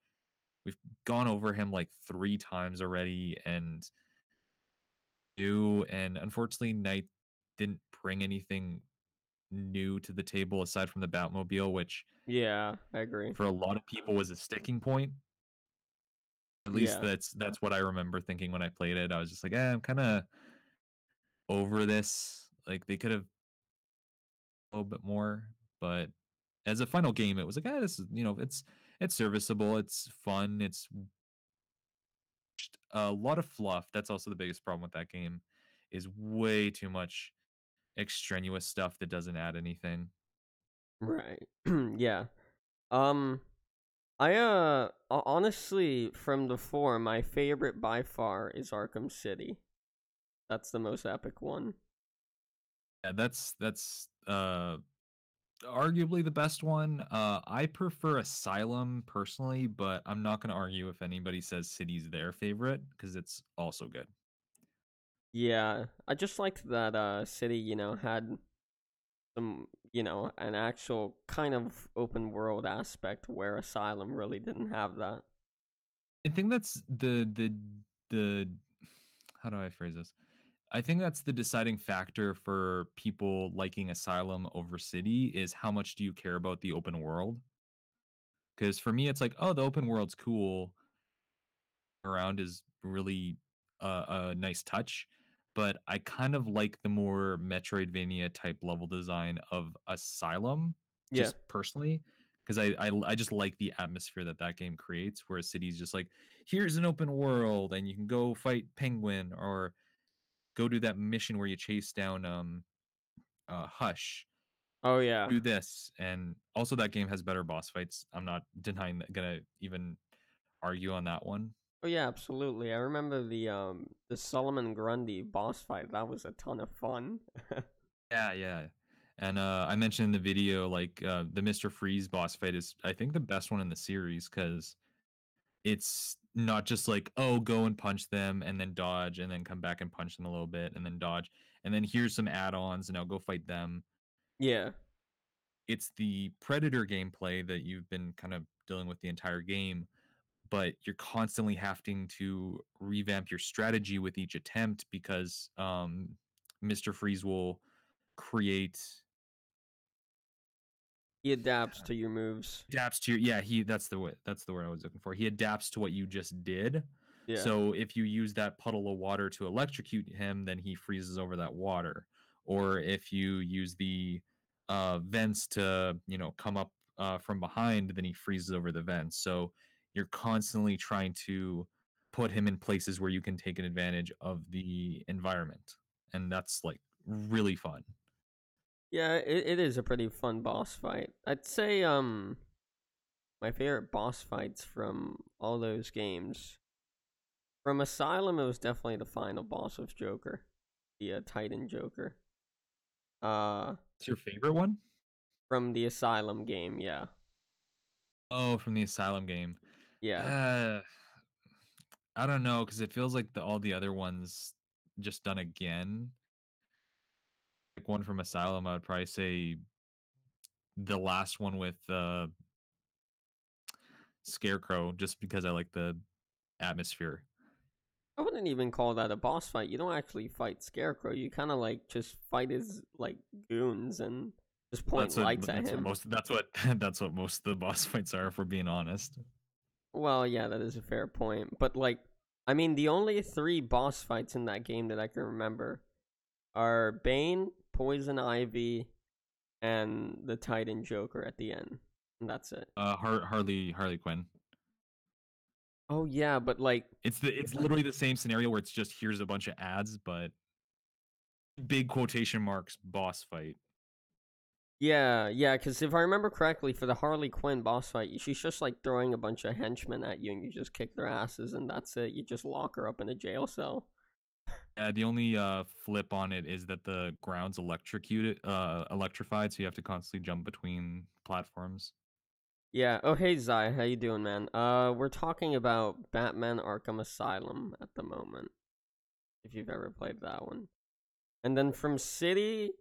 We've gone over him like 3 times already, and unfortunately, Knight didn't bring anything new to the table aside from the Batmobile, which Yeah, I agree. for a lot of people was a sticking point. At least Yeah. that's what I remember thinking when I played it. I was just like, I'm kind of over this. Like they could have a little bit more, but as a final game, it was like, this is it's serviceable, it's fun, it's a lot of fluff. That's also the biggest problem with that game, is way too much extraneous stuff that doesn't add anything. Right. Yeah. Um honestly from the four, my favorite by far is Arkham City. That's the most epic one. Yeah, that's arguably the best one. I prefer Asylum personally, but I'm not going to argue if anybody says City's their favorite because it's also good. Yeah. I just liked that City, had some, an actual kind of open world aspect where Asylum really didn't have that. I think that's the how do I phrase this? I think that's the deciding factor for people liking Asylum over City is how much do you care about the open world? Because for me, it's like, oh, the open world's cool. Around is really a nice touch, but I kind of like the more Metroidvania type level design of Asylum, Yeah. just personally. because I just like the atmosphere that that game creates, where a city's just like, here's an open world, and you can go fight penguin or go do that mission where you chase down Hush. Oh yeah. Do this, and also that game has better boss fights. I'm not denying that. Gonna even argue on that one. Oh yeah, absolutely. I remember the Solomon Grundy boss fight. That was a ton of fun. Yeah, yeah. And I mentioned in the video, like the Mr. Freeze boss fight is, I think, the best one in the series because it's not just like, oh, go and punch them and then dodge and then come back and punch them a little bit and then dodge and then here's some add-ons and now go fight them. Yeah. It's the Predator gameplay that you've been kind of dealing with the entire game, but you're constantly having to revamp your strategy with each attempt because Mr. Freeze will create He adapts to your moves. adapts to your, yeah, he that's the word I was looking for. He adapts to what you just did. Yeah. So if you use that puddle of water to electrocute him, then he freezes over that water. Or if you use the vents to, come up from behind, then he freezes over the vents. So you're constantly trying to put him in places where you can take an advantage of the environment, and that's like really fun. Yeah, it is a pretty fun boss fight. I'd say my favorite boss fights from all those games. From Asylum, it was definitely the final boss of Joker, the Titan Joker. Uh, It's your favorite one? from the Asylum game, yeah, Oh, from the Asylum game. yeah. Uh, I don't know because it feels like all the other ones just done again. Like one from Asylum, I would probably say the last one with Scarecrow, just because I like the atmosphere. I wouldn't even call that a boss fight. You don't actually fight Scarecrow. You kind of like just fight his like goons and just point lights at him. That's what that's what most of the boss fights are, if we're being honest. Well, yeah, that is a fair point. But like, I mean, the only three boss fights in that game that I can remember are Bane, Poison Ivy, and the Titan Joker at the end. And that's it. Harley Quinn. Oh yeah, but like, It's literally the same scenario where it's just here's a bunch of ads, but big quotation marks boss fight. yeah, because if I remember correctly, for the Harley Quinn boss fight, she's just like throwing a bunch of henchmen at you, and you just kick their asses, and that's it. You just lock her up in a jail cell. The only flip on it is that the ground's electrified, so you have to constantly jump between platforms. Yeah. Oh, hey Zai, how you doing, man? We're talking about Batman Arkham Asylum at the moment. If you've ever played that one, and then from City,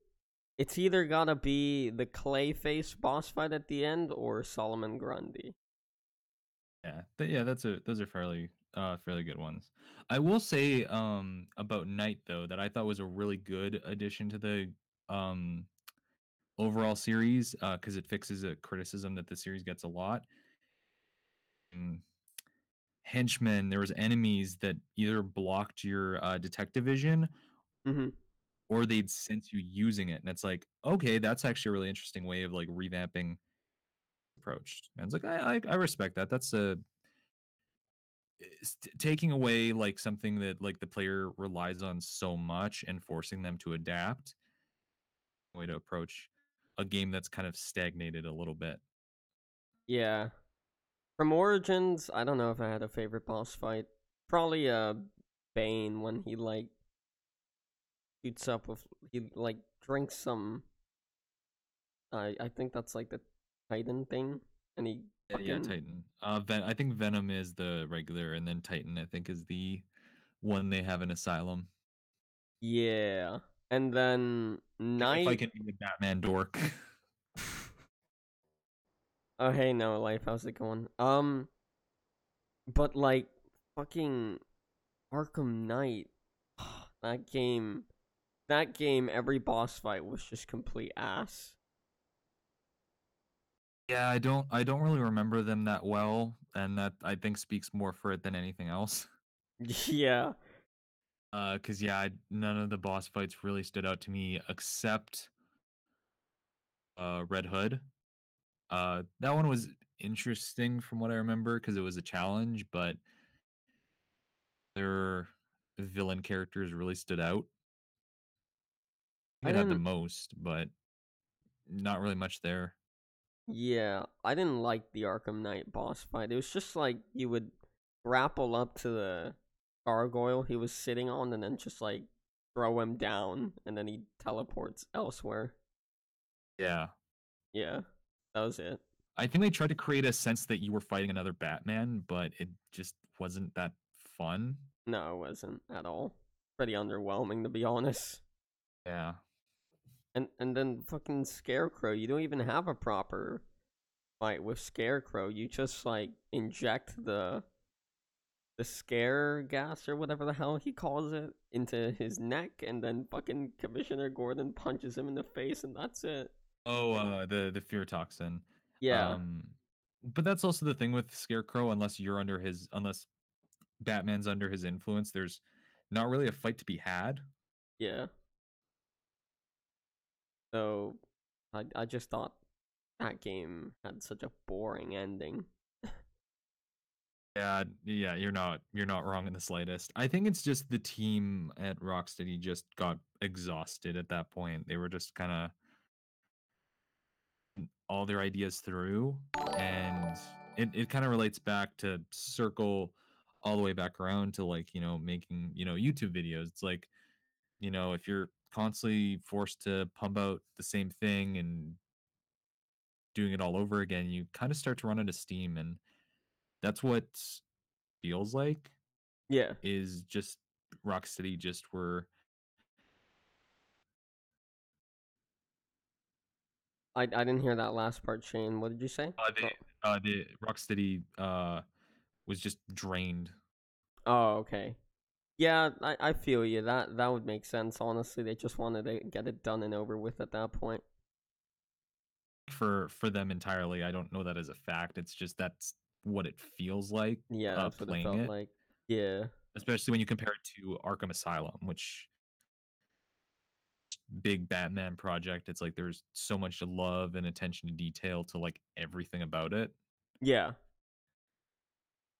it's either gotta be the Clayface boss fight at the end or Solomon Grundy. Yeah, those are fairly good ones. I will say about Night though that I thought was a really good addition to the um overall series because it fixes a criticism that the series gets a lot. Mm, Henchmen, there was enemies that either blocked your detective vision Mm-hmm. or they'd sense you using it, and it's like, okay, that's actually a really interesting way of like revamping approach. And it's like I respect that. That's a taking away like something that like the player relies on so much and forcing them to adapt way to approach a game that's kind of stagnated a little bit. Yeah. From Origins, I don't know if I had a favorite boss fight. Probably Bane when he like shoots up with he like drinks some. I think that's like the Titan thing, and he Yeah, fucking Titan. I think Venom is the regular, and then Titan I think is the one they have in Asylum. yeah. And then If I Night. can be a Batman dork. Oh hey, no life. How's it going? But like fucking Arkham Knight, that game, every boss fight was just complete ass. Yeah, I don't really remember them that well, and that I think speaks more for it than anything else. Yeah, Cause yeah, none of the boss fights really stood out to me except Red Hood. That one was interesting from what I remember because it was a challenge, but their villain characters really stood out. I I think it had the didn't. most, but not really much there. Yeah, I didn't like the Arkham Knight boss fight. It was just like you would grapple up to the gargoyle he was sitting on, and then just like throw him down, and then he teleports elsewhere. Yeah. Yeah, that was it. I think they tried to create a sense that you were fighting another Batman, but it just wasn't that fun. No, it wasn't at all. Pretty underwhelming, to be honest. Yeah. And then fucking Scarecrow, you don't even have a proper fight with Scarecrow. You just like inject the scare gas or whatever the hell he calls it into his neck, and then fucking Commissioner Gordon punches him in the face, and that's it. Oh, the fear toxin. Yeah, Um, but that's also the thing with Scarecrow. Unless Batman's under his influence, there's not really a fight to be had. yeah. So I just thought that game had such a boring ending. Yeah, yeah, you're not wrong in the slightest. I think it's just the team at Rocksteady just got exhausted at that point. They were just kind of all their ideas through, and it kind of relates back to circle all the way back around to like making YouTube videos. It's like if you're constantly forced to pump out the same thing and doing it all over again, you kind of start to run out of steam, and that's what feels like Yeah, is just Rocksteady just were I didn't hear that last part, Shane. What did you say? Oh, the Rocksteady was just drained oh okay. Yeah, I feel you. That would make sense. Honestly, they just wanted to get it done and over with at that point. for them entirely. I don't know that as a fact. It's just that's what it feels like Yeah, that's what it playing felt it, like. Yeah, especially when you compare it to Arkham Asylum, which big Batman project. It's like there's so much love and attention to detail to like everything about it. yeah,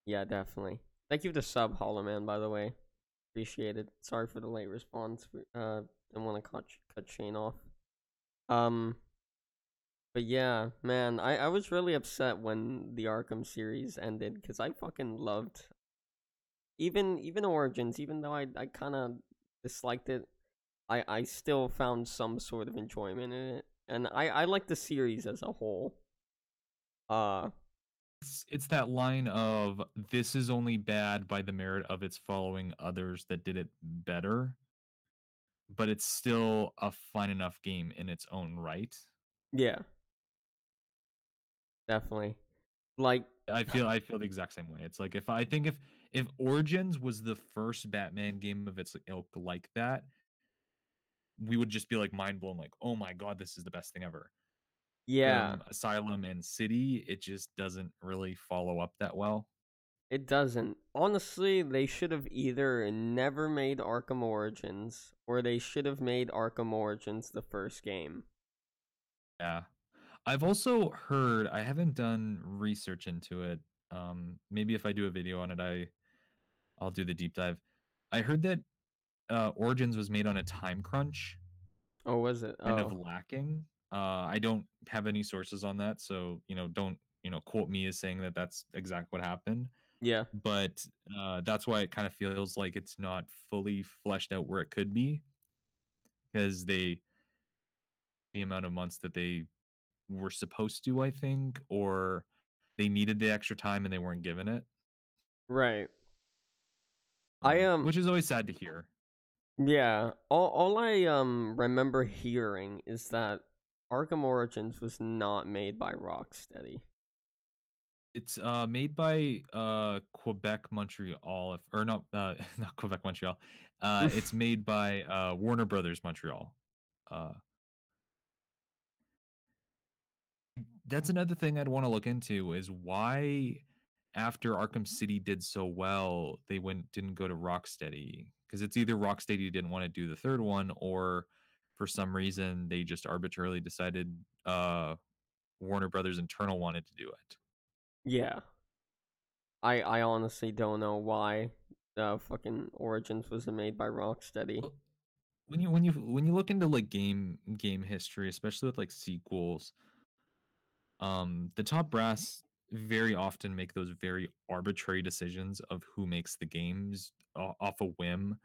yeah, definitely. Thank you to sub Hollow Man, by the way. Appreciate it. Sorry for the late response. Didn't want to cut Shane off. Um, but yeah, man, I was really upset when the Arkham series ended because I fucking loved even Origins, even though I kind of disliked it. I still found some sort of enjoyment in it, and I like the series as a whole. Uh, It's that line of this is only bad by the merit of its following others that did it better, but it's still a fine enough game in its own right. yeah, definitely. Like, I feel the exact same way. It's like if Origins was the first Batman game of its ilk like that, we would just be like mind blown, like, oh my god, this is the best thing ever. yeah, Asylum and City, it just doesn't really follow up that well. it doesn't. Honestly, they should have either never made Arkham Origins, or they should have made Arkham Origins the first game. Yeah. I've also heard, I haven't done research into it. Maybe if I do a video on it, I'll do the deep dive. I heard that Origins was made on a time crunch, Oh, was it? kind of Oh, lacking. I don't have any sources on that, so don't quote me as saying that that's exact what happened. yeah, But that's why it kind of feels like it's not fully fleshed out where it could be, because the amount of months that they were supposed to, I think, or they needed the extra time and they weren't given it, right. I which is always sad to hear. Yeah. All I remember hearing is that Arkham Origins was not made by Rocksteady. It's made by Quebec Montreal, if, or not not Quebec Montreal. It's made by Warner Brothers Montreal. Uh, that's another thing I'd want to look into is why after Arkham City did so well, they didn't go to Rocksteady, because it's either Rocksteady didn't want to do the third one, or for some reason they just arbitrarily decided Warner Brothers internal wanted to do it. Yeah. I honestly don't know why fucking Origins was made by Rocksteady. When you look into like game history, especially with like sequels, the top brass very often make those very arbitrary decisions of who makes the games off a whim.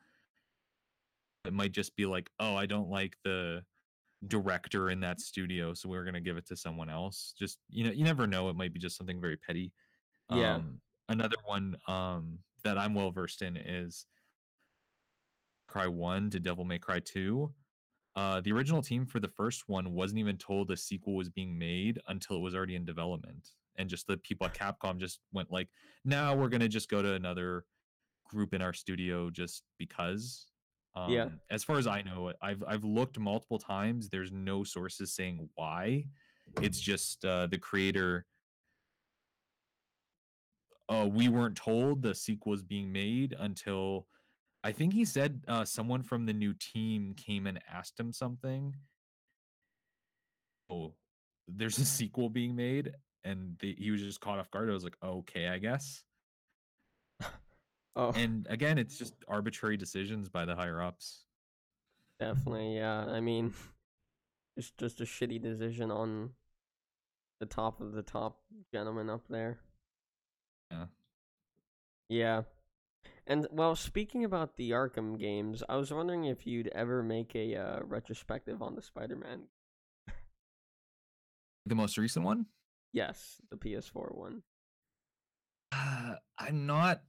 It might just be like, oh, I don't like the director in that studio, so we're gonna give it to someone else. Just you never know. It might be just something very petty. Yeah. Another one that I'm well versed in is Cry 1 to Devil May Cry 2. The original team for the first one wasn't even told a sequel was being made until it was already in development. And just the people at Capcom just went like, now we're gonna just go to another group in our studio just because. Yeah. As far as I know, I've looked multiple times. There's no sources saying why. It's just the creator. Oh, we weren't told the sequel was being made until I think he said someone from the new team came and asked him something. Oh, there's a sequel being made, and he was just caught off guard. I was like, okay, I guess. Oh, And again, it's just arbitrary decisions by the higher ups. definitely. Yeah. I mean, it's just a shitty decision on the top of the top gentleman up there. Yeah. Yeah. And well, speaking about the Arkham games, I was wondering if you'd ever make a retrospective on the Spider-Man. The most recent one? Yes, the PS4 one. I'm not.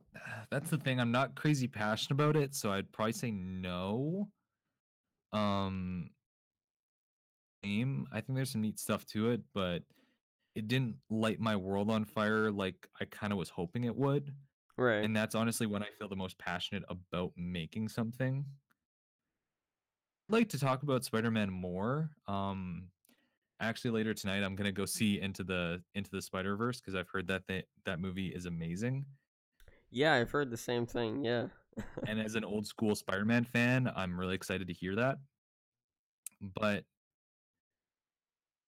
That's the thing. I'm not crazy passionate about it, so I'd probably say no. Um, I think there's some neat stuff to it, but it didn't light my world on fire like I kind of was hoping it would. Right. And that's honestly when I feel the most passionate about making something. I'd like to talk about Spider-Man more. Actually later tonight I'm gonna go see Into the Spider-Verse because I've heard that that movie is amazing. Yeah, I've heard the same thing. Yeah. And as an old school Spider-Man fan, I'm really excited to hear that. But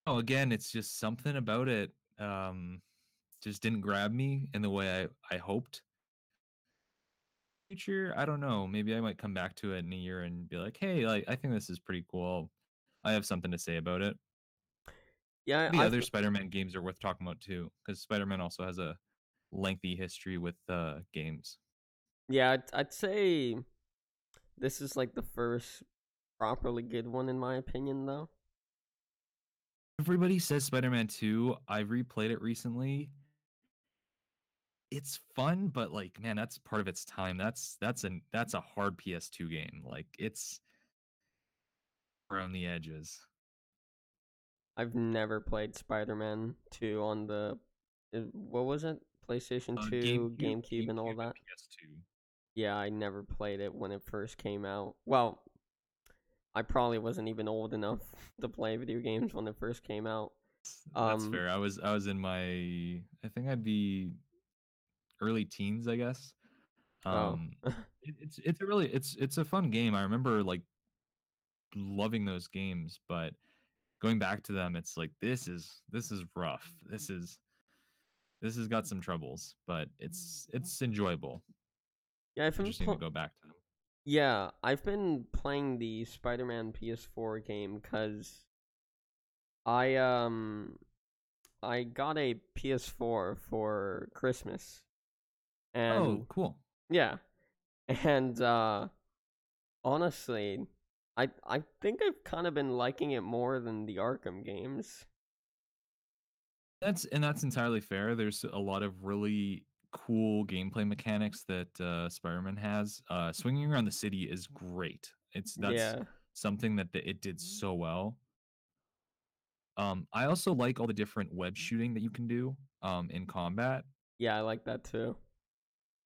oh, again, it's just something about it just didn't grab me in the way I hoped. Future, I don't know. Maybe I might come back to it in a year and be like, hey, like I think this is pretty cool. I have something to say about it. Yeah, The other Spider-Man games are worth talking about too, because Spider-Man also has a lengthy history with games. yeah, I'd say this is like the first properly good one in my opinion though. Everybody says Spider-Man 2. I replayed it recently. It's fun, but like, man, that's part of its time. That's a hard PS2 game. Like, it's around the edges. I've never played Spider-Man 2 on the what was it? PlayStation 2, GameCube and all GameCube, and that. PS2. Yeah, I never played it when it first came out. Well, I probably wasn't even old enough to play video games when it first came out. That's fair. I was in my I think I'd be early teens, I guess. Oh. Um, it's a really it's a fun game. I remember like loving those games, but going back to them, it's like this is rough. This has got some troubles, but it's enjoyable. Yeah, I've been Interesting to go back to them. yeah, I've been playing the Spider-Man PS4 game cuz I I got a PS4 for Christmas. Oh, And cool. yeah, and honestly, I think I've kind of been liking it more than the Arkham games. That's entirely fair. There's a lot of really cool gameplay mechanics that Spider-Man has. Swinging around the city is great. That's Yeah. something that it did so well. I also like all the different web shooting that you can do in combat Yeah, I like that too.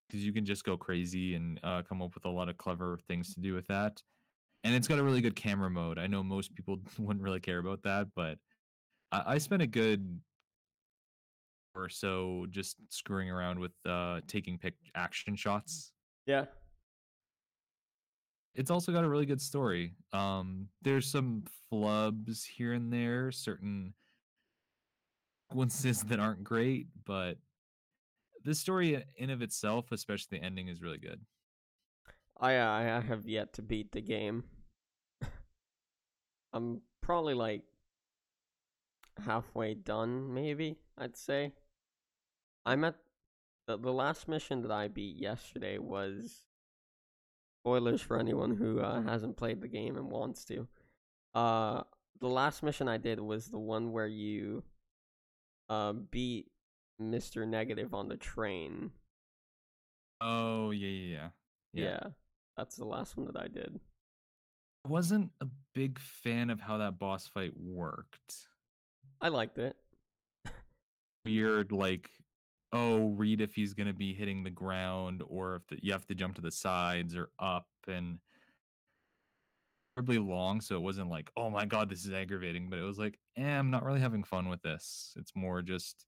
because you can just go crazy and come up with a lot of clever things to do with that. And it's got a really good camera mode. I know most people wouldn't really care about that, but I spent a good or so just screwing around with taking pick action shots. Yeah. It's also got a really good story. There's some flubs here and there, certain sequences that aren't great, but the story in of itself, especially the ending, is really good. I have yet to beat the game. I'm probably like halfway done, maybe, I'd say. I'm at the last mission that I beat yesterday was spoilers for anyone who hasn't played the game and wants to. Uh, the last mission I did was the one where you beat Mr. Negative on the train. Oh yeah. Yeah, that's the last one that I did. I wasn't a big fan of how that boss fight worked. I liked it. Weird, like, oh, read if he's gonna be hitting the ground or if you have to jump to the sides or up, and terribly long. So it wasn't like, oh my god, this is aggravating, but it was like, I'm not really having fun with this. It's more just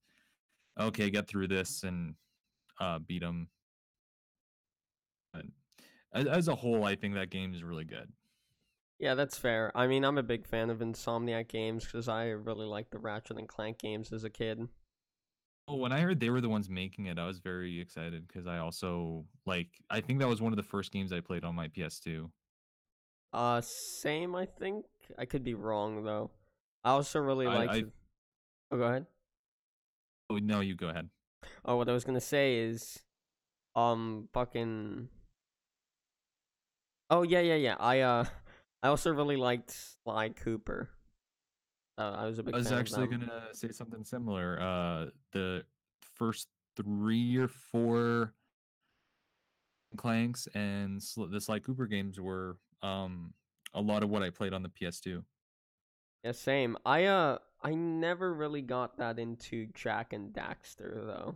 okay, get through this and beat him. But as a whole, I think that game is really good. Yeah, that's fair. I mean, I'm a big fan of Insomniac games because I really liked the Ratchet and Clank games as a kid. Oh, when I heard they were the ones making it, I was very excited because I also like. I think that was one of the first games I played on my PS2. Same, I think. I could be wrong though. I also really liked. I Oh, go ahead. oh no, you go ahead. Oh, what I was gonna say is, fucking. Oh yeah. I also really liked Sly Cooper. I was a I big was fan of actually them. gonna say something similar. The first 3 or 4 Clanks and the Sly Cooper games were a lot of what I played on the PS2. Yeah, same. I never really got that into Jack and Daxter though.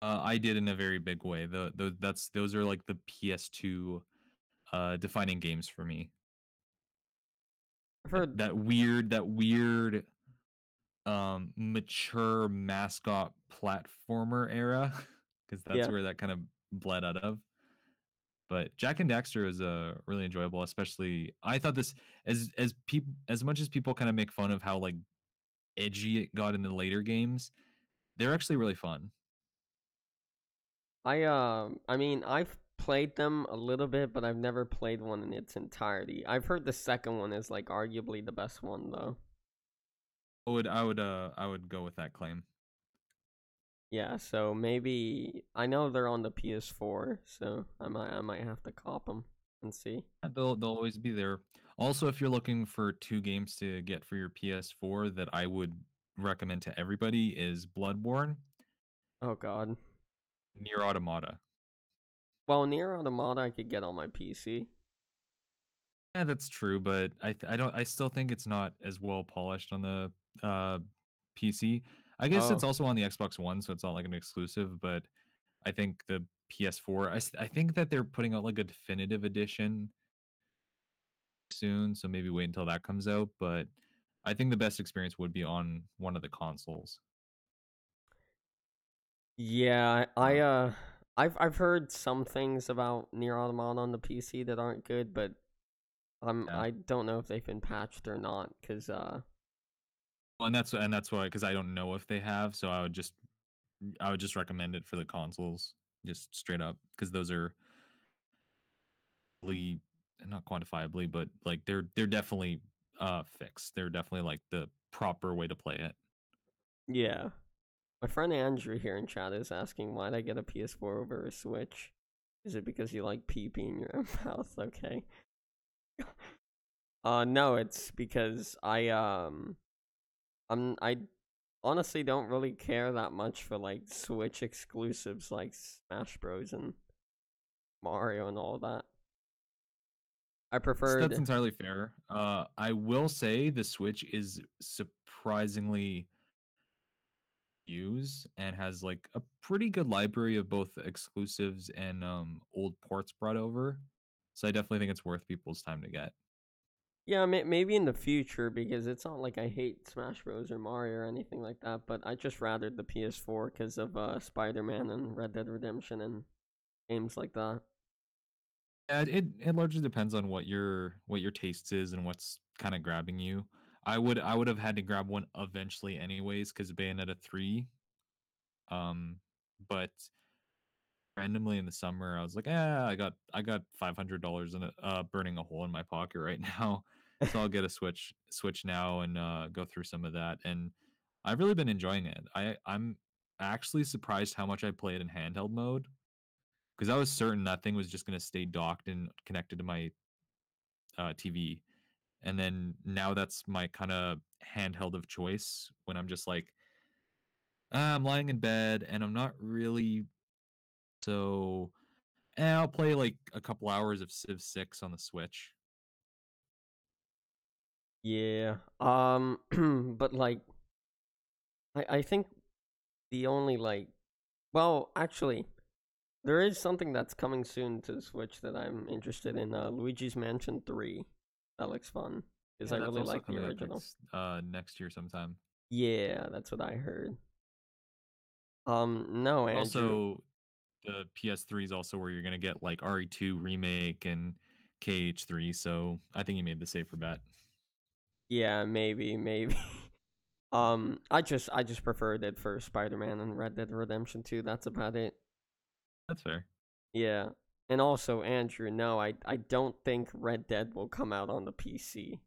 I did in a very big way. Those are like the PS2 defining games for me. I've heard. That weird mature mascot platformer era because that's Yeah. where that kind of bled out of. But Jack and Daxter is really enjoyable, especially I thought this as people as much as people kind of make fun of how like edgy it got in the later games, they're actually really fun. I mean, I've played them a little bit, but I've never played one in its entirety. I've heard the second one is like arguably the best one though. I would go with that claim. Yeah, so maybe I know they're on the PS4, so I might have to cop them and see. They'll always be there. Also, if you're looking for 2 games to get for your PS4 that I would recommend to everybody is Bloodborne, Oh God. Near Automata. Well, Nier Automata I could get on my PC. Yeah, that's true, but I still think it's not as well polished on the PC. I guess it's Oh, also on the Xbox One, so it's not like an exclusive, but I think the PS4, I think that they're putting out like a definitive edition soon, so maybe wait until that comes out, but I think the best experience would be on one of the consoles. yeah. Uh, I've heard some things about Nier Automata on the PC that aren't good, but yeah. I don't know if they've been patched or not, cause Well, and that's why because I don't know if they have, so I would just recommend it for the consoles, just straight up, because those are really not quantifiably, but like they're definitely fixed. They're definitely like the proper way to play it. yeah. My friend Andrew here in chat is asking why'd I get a PS4 over a Switch? Is it because you like pee pee in your mouth? Okay. No, it's because I honestly don't really care that much for like Switch exclusives like Smash Bros and Mario and all that. I That's preferred. entirely fair. I will say the Switch is surprisingly used and has like a pretty good library of both exclusives and old ports brought over. So I definitely think it's worth people's time to get. Yeah, maybe in the future because it's not like I hate Smash Bros or Mario or anything like that, but I just rather the PS4 because of Spider-Man and Red Dead Redemption and games like that. Yeah, it largely depends on what your taste is and what's kind of grabbing you. I would have had to grab one eventually anyways because Bayonetta 3. Um, but randomly in the summer I was like, I got $500 in it, burning a hole in my pocket right now. So I'll get a Switch now and go through some of that. And I've really been enjoying it. I'm actually surprised how much I played in handheld mode because I was certain that thing was just gonna stay docked and connected to my TV. And then now that's my kind of handheld of choice when I'm just like, I'm lying in bed and I'm not really so. I'll play like a couple hours of Civ 6 on the Switch. Yeah. But like, I think the only like, well, actually, there is something that's coming soon to the Switch that I'm interested in. Luigi's Mansion 3. That looks fun because Yeah, I that's really also like the coming out original. next year sometime. Yeah, that's what I heard. No, Andrew. Also, the PS3 is also where you're gonna get like RE2 remake and KH3. So I think you made the safer bet. Yeah, maybe. I just preferred it for Spider-Man and Red Dead Redemption 2. That's about it. That's fair. Yeah. And also, Andrew, no, I don't think Red Dead will come out on the PC.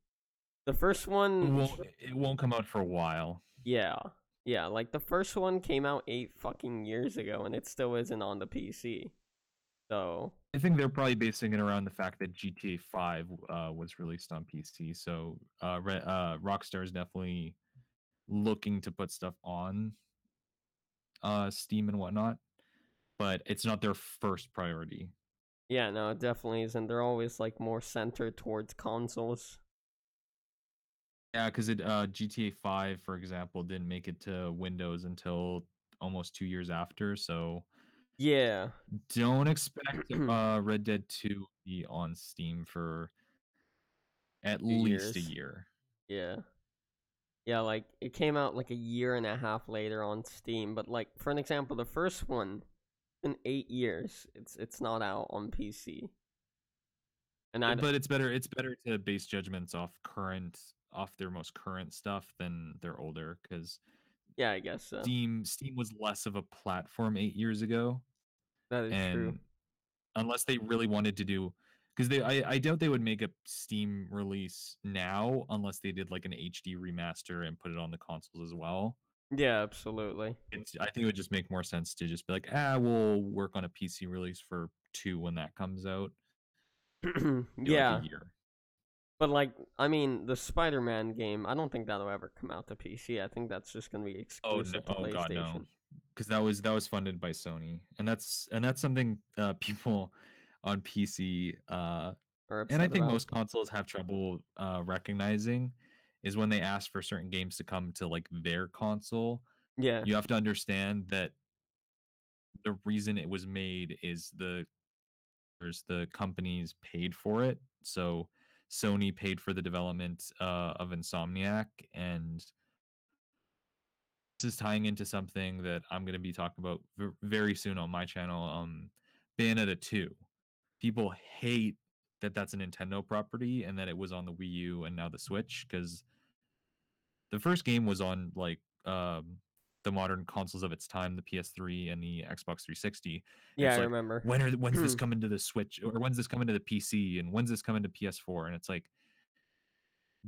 The first It one, won't. It won't come out for a while. yeah. Yeah, like the first one came out 8 fucking years ago and it still isn't on the PC. So, I think they're probably basing it around the fact that GTA 5 was released on PC. So Rockstar is definitely looking to put stuff on Steam and whatnot, but it's not their first priority. yeah, no, it definitely isn't. They're always like more centered towards consoles. Yeah, because it GTA 5, for example, didn't make it to Windows until almost 2 years after. So Yeah. don't expect Red Dead 2 to be on Steam for at 2 least a years. year. Yeah. Yeah, like it came out like a year and a half later on Steam, but like for an example, the first one in 8 years, it's not out on PC. And I But it's better to base judgments off their most current stuff than their older because yeah, I guess so. Steam was less of a platform 8 years ago, That is true. and unless they really wanted to do, because I doubt they would make a Steam release now unless they did like an HD remaster and put it on the consoles as well. Yeah, absolutely. I think it would just make more sense to just be like, we'll work on a PC release for 2 when that comes out, be like a Yeah, year. but like I mean, the Spider-Man game, I don't think that'll ever come out to PC. I think that's just going to be Oh no! exclusive to Oh god, no! PlayStation Because that was funded by Sony, and that's something people on PC or and I upset think about. most consoles have trouble recognizing is when they ask for certain games to come to like their console. Yeah. You have to understand that the reason it was made is the companies paid for it. So Sony paid for the development of Insomniac, and this is tying into something that I'm going to be talking about very soon on my channel. Bayonetta 2. People hate that that's a Nintendo property and that it was on the Wii U and now the Switch because the first game was on like the modern consoles of its time, the PS3 and the Xbox 360. And Yeah, it's I like, remember. when's this coming to the Switch or when's this coming to the PC and when's this coming to PS4? And it's like,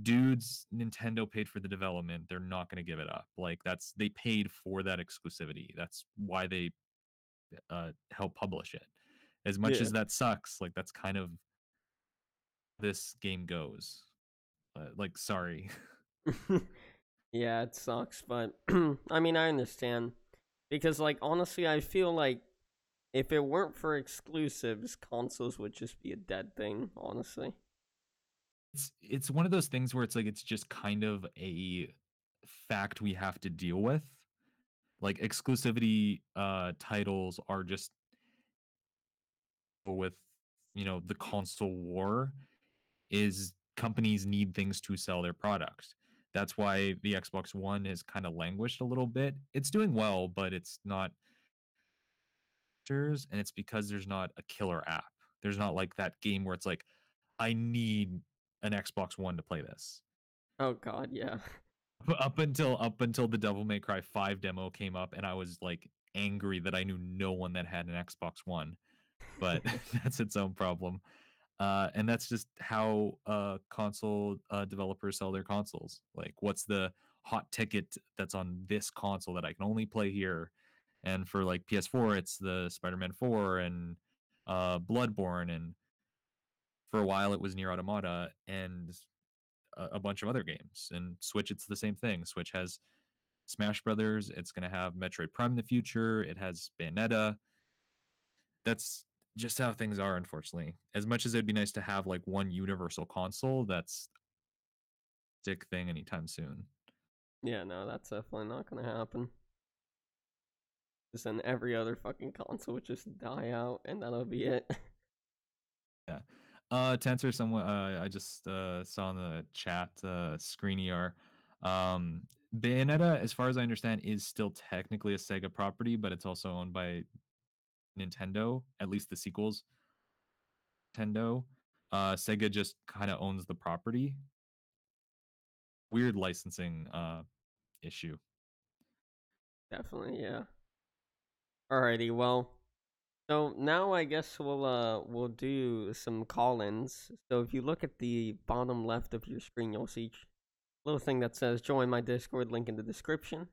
dudes, Nintendo paid for the development. They're not going to give it up. Like they paid for that exclusivity. That's why they help publish it. As much Yeah. as that sucks, like that's kind of this game goes. Like, sorry. Yeah, it sucks, but I mean, I understand because like honestly, I feel like if it weren't for exclusives, consoles would just be a dead thing, honestly. It's one of those things where it's like it's just kind of a fact we have to deal with. Like exclusivity titles are just with the console war is companies need things to sell their products. That's why the Xbox One has kind of languished a little bit. It's doing well, but it's not and it's because there's not a killer app. There's not like that game where it's like I need an Xbox One to play this. Oh God, yeah. Up until the Devil May Cry 5 demo came up, and I was like angry that I knew no one that had an Xbox One. But that's its own problem. And that's just how console developers sell their consoles. Like, what's the hot ticket that's on this console that I can only play here? And for like PS4, it's the Spider-Man 4 and Bloodborne, and for a while it was Nier Automata and a bunch of other games. And Switch, it's the same thing. Switch has Smash Brothers. It's going to have Metroid Prime in the future. It has Bayonetta. That's just how things are, unfortunately. As much as it'd be nice to have like one universal console, that's a stick thing anytime soon. Yeah, no, that's definitely not gonna happen. Just then every other fucking console would just die out, and that'll be it. Yeah. To answer someone, I just saw in the chat, Screen ER. Bayonetta, as far as I understand, is still technically a Sega property, but it's also owned by Nintendo, at least the sequels. Nintendo. Sega just kind of owns the property. Weird licensing issue. Definitely, yeah. Alrighty, well, so now I guess we'll do some call-ins. So if you look at the bottom left of your screen, you'll see a little thing that says "Join my Discord." Link in the description.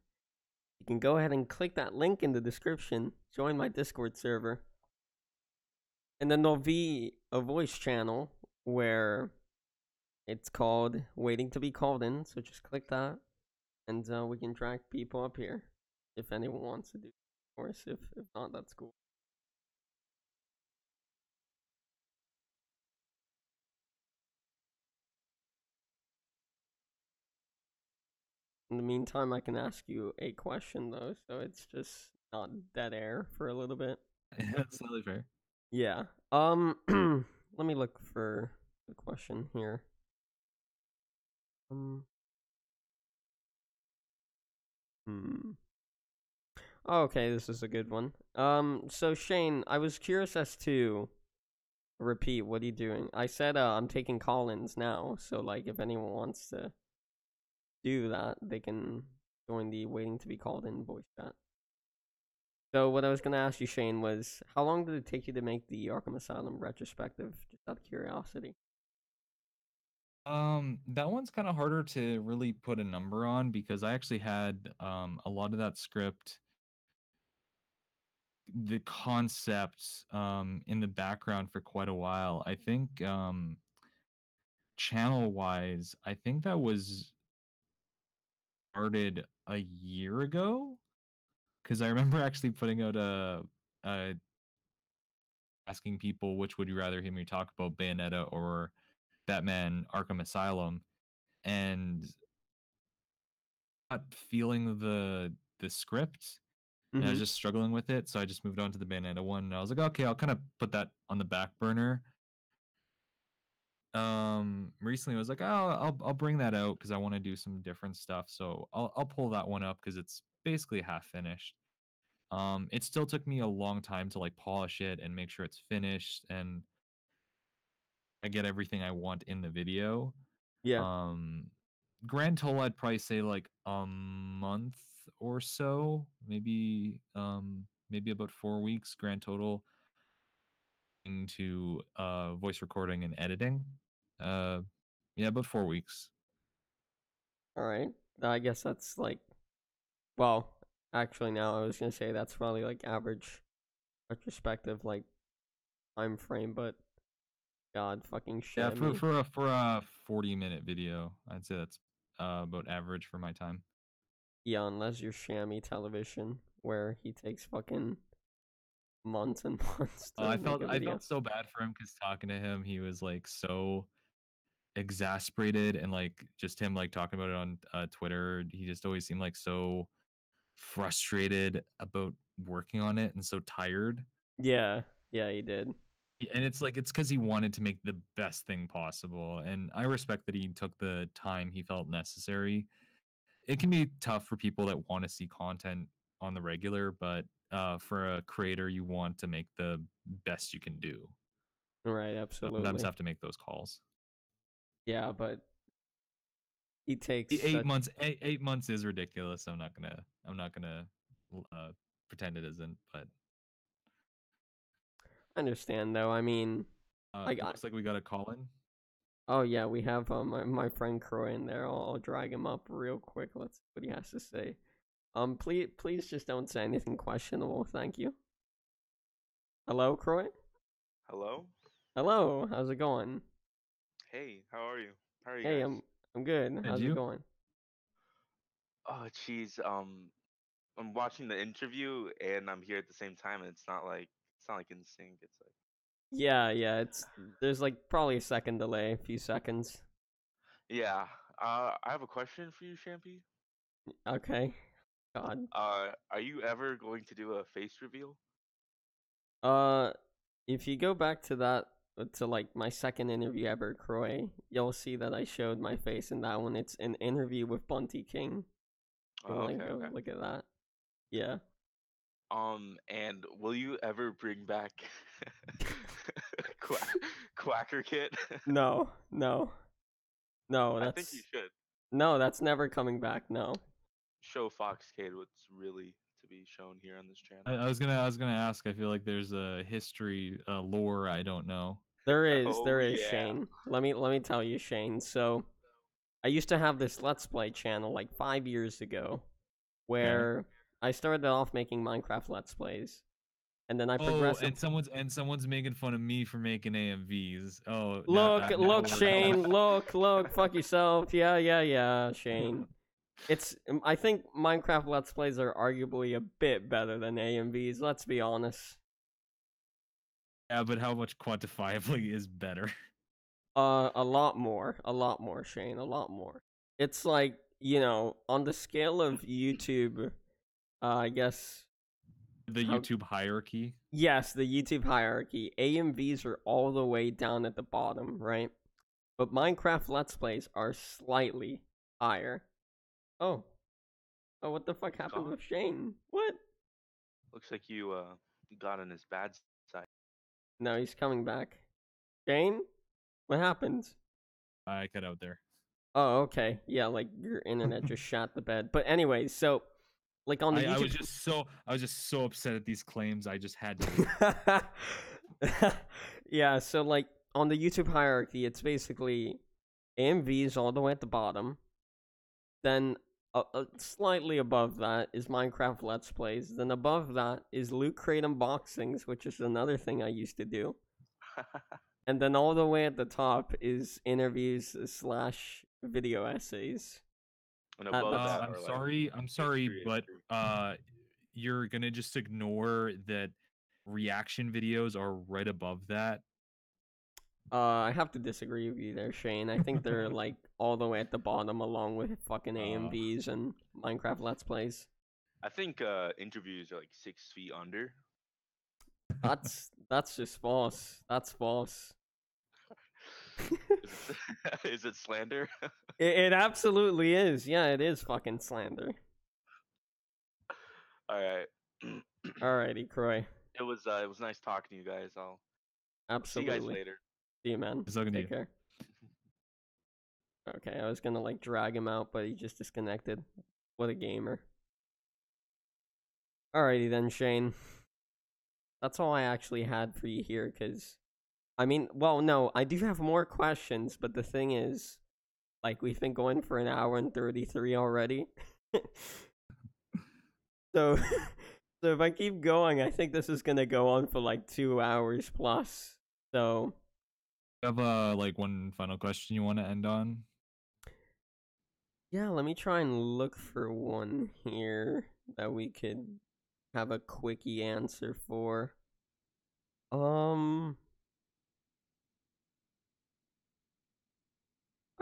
You can go ahead and click that link in the description. Join my Discord server, and then there'll be a voice channel where it's called "Waiting to be called in." So just click that, and we can drag people up here if anyone wants to do. Of course, if not, that's cool. In the meantime, I can ask you a question though, so it's just not dead air for a little bit. That's totally fair. Yeah. Let me look for the question here. Um. Hmm. Okay, this is a good one. So Shane, I was curious as to repeat. What are you doing? I said I'm taking call-ins now, so like if anyone wants to do that, they can join the waiting to be called in voice chat. So what I was gonna ask you, Shane, was how long did it take you to make the Arkham Asylum retrospective? Just out of curiosity. That one's kind of harder to really put a number on because I actually had a lot of that script, the concept in the background for quite a while. I think channel wise, I think that was started a year ago because I remember actually putting out a asking people which would you rather hear me talk about, Bayonetta or Batman Arkham Asylum, and not feeling the script, and I Mm-hmm. was just struggling with it, so I just moved on to the Bayonetta one, and I was like, okay, I'll kind of put that on the back burner. Recently I was like, oh, I'll bring that out because I want to do some different stuff, so I'll pull that one up because it's basically half finished. It still took me a long time to like polish it and make sure it's finished and I get everything I want in the video. Yeah. Um, Grand total, I'd probably say like a month or so, maybe about 4 weeks grand total into voice recording and editing. Uh, yeah, about 4 weeks. All right. I guess that's like, well, actually, now I was gonna say that's probably like average retrospective like time frame, but God fucking Yeah, shit me. for a 40-minute video, I'd say that's about average for my time. Yeah, unless you're Shammy Television, where he takes fucking months and months to make a I video. felt so bad for him because talking to him, he was like so exasperated, and like just him like talking about it on Twitter, he just always seemed like so frustrated about working on it and so tired. Yeah, yeah, he did. And it's like it's because he wanted to make the best thing possible, and I respect that he took the time he felt necessary. It can be tough for people that want to see content on the regular, but for a creator, you want to make the best you can do. Right, Sometimes absolutely. have to make those calls. Yeah, but he takes 8 months. such. 8 months is ridiculous. I'm not gonna uh, pretend it isn't. But I understand though. I mean, it looks like we got a call in. oh yeah, we have my friend Croy in there. I'll drag him up real quick. Let's see what he has to say. Please just don't say anything questionable. Thank you. Hello, Croy. Hello? Hello. How's it going? Hey, how are you? How are you Hey, guys? I'm good. And How's it you? going? Oh, jeez. I'm watching the interview and I'm here at the same time, and it's not like in sync. It's like, Yeah, yeah. It's there's like probably a second delay, a few seconds. yeah. I have a question for you, Shampy. Okay. God. Are you ever going to do a face reveal? Uh, if you go back to that to like my second interview ever, Croy, you'll see that I showed my face in that one. It's an interview with Bunty King. You Oh, wanna okay, go okay. look at that? Yeah. And will you ever bring back Quack Quacker Kit? No, no, no. I think you should That's never coming back. No. show Foxcade what's really to be shown here on this channel. I was gonna ask. I feel like there's a history, lore I don't know. Oh There is yeah. Shane. Let me tell you, Shane. So I used to have this Let's Play channel like 5 years ago, Okay. where I started off making Minecraft Let's Plays, and then I Oh, progressively. and someone's making fun of me for making AMVs. Oh, now Look, we're going. Shane. Look. Fuck yourself. Yeah, Shane. It's. I think Minecraft Let's Plays are arguably a bit better than AMVs. Let's be honest. Yeah, but how much quantifiably is better? A lot more, Shane. A lot more. It's like on the scale of YouTube. I guess The how. YouTube hierarchy. Yes, the YouTube hierarchy. AMVs are all the way down at the bottom, right? But Minecraft Let's Plays are slightly higher. Oh, what the fuck happened Gone. with Shane? What? Looks like you got on his bad side. No, he's coming back. Shane, what happened? I cut out there. Oh, okay. Yeah, like your internet just shot the bed. But anyways, so like on the I YouTube. was just so upset at these claims. I just had to. Yeah, so like on the YouTube hierarchy, it's basically AMVs all the way at the bottom. Then slightly above that is Minecraft Let's Plays. Then above that is Loot Crate unboxings, which is another thing I used to do. And then all the way at the top is interviews slash video essays. And above That's- that, I'm are like sorry. I'm sorry, but history. you're gonna just ignore that reaction videos are right above that. I have to disagree with you there, Shane. I think they're like all the way at the bottom, along with fucking AMVs and Minecraft Let's Plays. I think interviews are like 6 feet under. That's just false. That's false. Is it slander? It absolutely is. Yeah, it is fucking slander. All right. Alrighty, Croy. It was nice talking to you guys. I'll see you guys Absolutely. later. See you, man. It's talking to Take you. care. Okay, I was gonna like drag him out, but he just disconnected. What a gamer. Alrighty then, Shane. That's all I actually had for you here, because I mean, well, no, I do have more questions, but the thing is, like, we've been going for an hour and 33 already. So, so if I keep going, I think this is gonna go on for like 2 hours plus. So, You have like one final question you want to end on? yeah, let me try and look for one here that we could have a quickie answer for.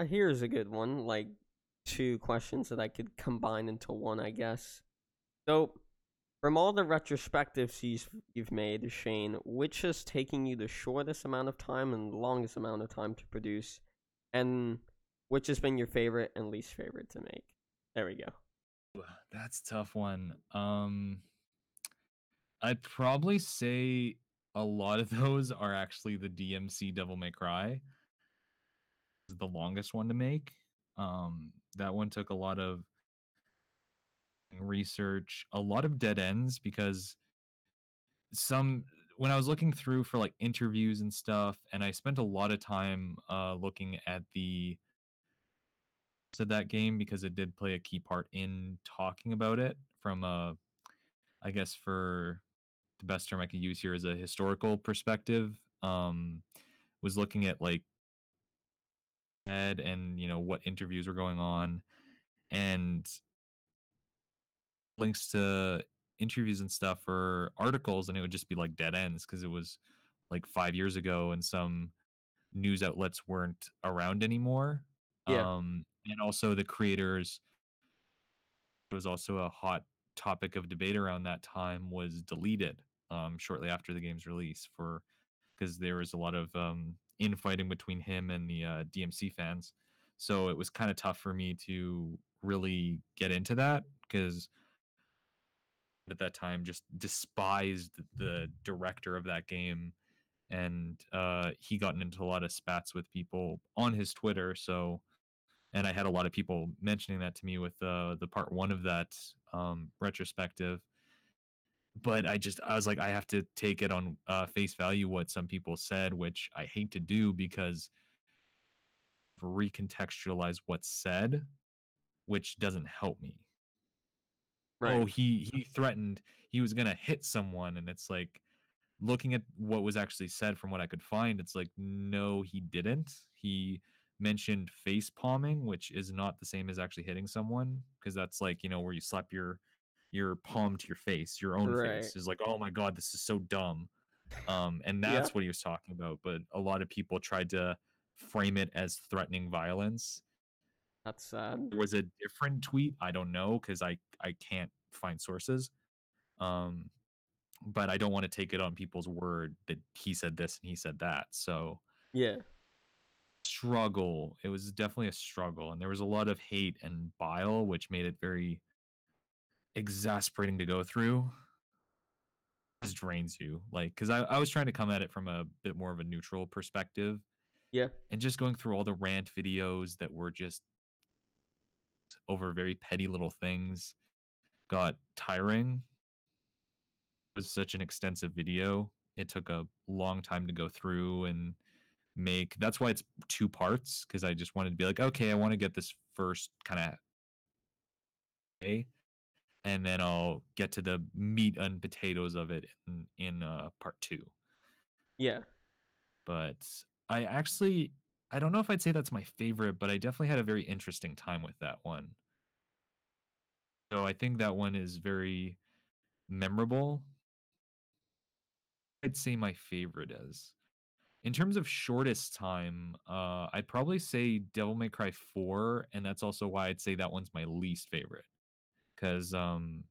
Here's a good one. Like, two questions that I could combine into one, I guess. So, from all the retrospectives you've made, Shane, which is taking you the shortest amount of time and the longest amount of time to produce, and which has been your favorite and least favorite to make? There we go. That's a tough one. I'd probably say a lot of those are actually the DMC Devil May Cry. The longest one to make. That one took a lot of research, a lot of dead ends because some when I was looking through for like interviews and stuff, and I spent a lot of time looking at the to that game because it did play a key part in talking about it from I guess for the best term I could use here is a historical perspective. Was looking at like Ed and what interviews were going on and links to interviews and stuff or articles, and it would just be like dead ends because it was like 5 years ago and some news outlets weren't around anymore. Yeah. And also the creators was also a hot topic of debate around that time was deleted shortly after the game's release for because there was a lot of infighting between him and the DMC fans. So it was kind of tough for me to really get into that because at that time just despised the director of that game and he gotten into a lot of spats with people on his Twitter. So and I had a lot of people mentioning that to me with the part one of that retrospective. But I was like, I have to take it on face value what some people said, which I hate to do because recontextualize what's said, which doesn't help me. Right. Oh, he threatened he was gonna hit someone, and it's like looking at what was actually said from what I could find, it's like no, he didn't. He mentioned face palming, which is not the same as actually hitting someone, because that's like where you slap your palm to your face, your own Right. face. Is like, oh my god, this is so dumb. And Yeah. that's what he was talking about. But a lot of people tried to frame it as threatening violence. That's sad. There was a different tweet. I don't know because I can't find sources. Um, but I don't want to take it on people's word that he said this and he said that. So Yeah. struggle. It was definitely a struggle, and there was a lot of hate and bile, which made it very exasperating to go through. It just drains you, like because I was trying to come at it from a bit more of a neutral perspective, Yeah. and just going through all the rant videos that were just over very petty little things got tiring. It was such an extensive video. It took a long time to go through and make. That's why it's two parts because I just wanted to be like, okay, I want to get this first kind of A, and then I'll get to the meat and potatoes of it in part two. Yeah. But I don't know if I'd say that's my favorite, but I definitely had a very interesting time with that one. So I think that one is very memorable. I'd say my favorite is. In terms of shortest time, I'd probably say Devil May Cry 4, and that's also why I'd say that one's my least favorite. Because time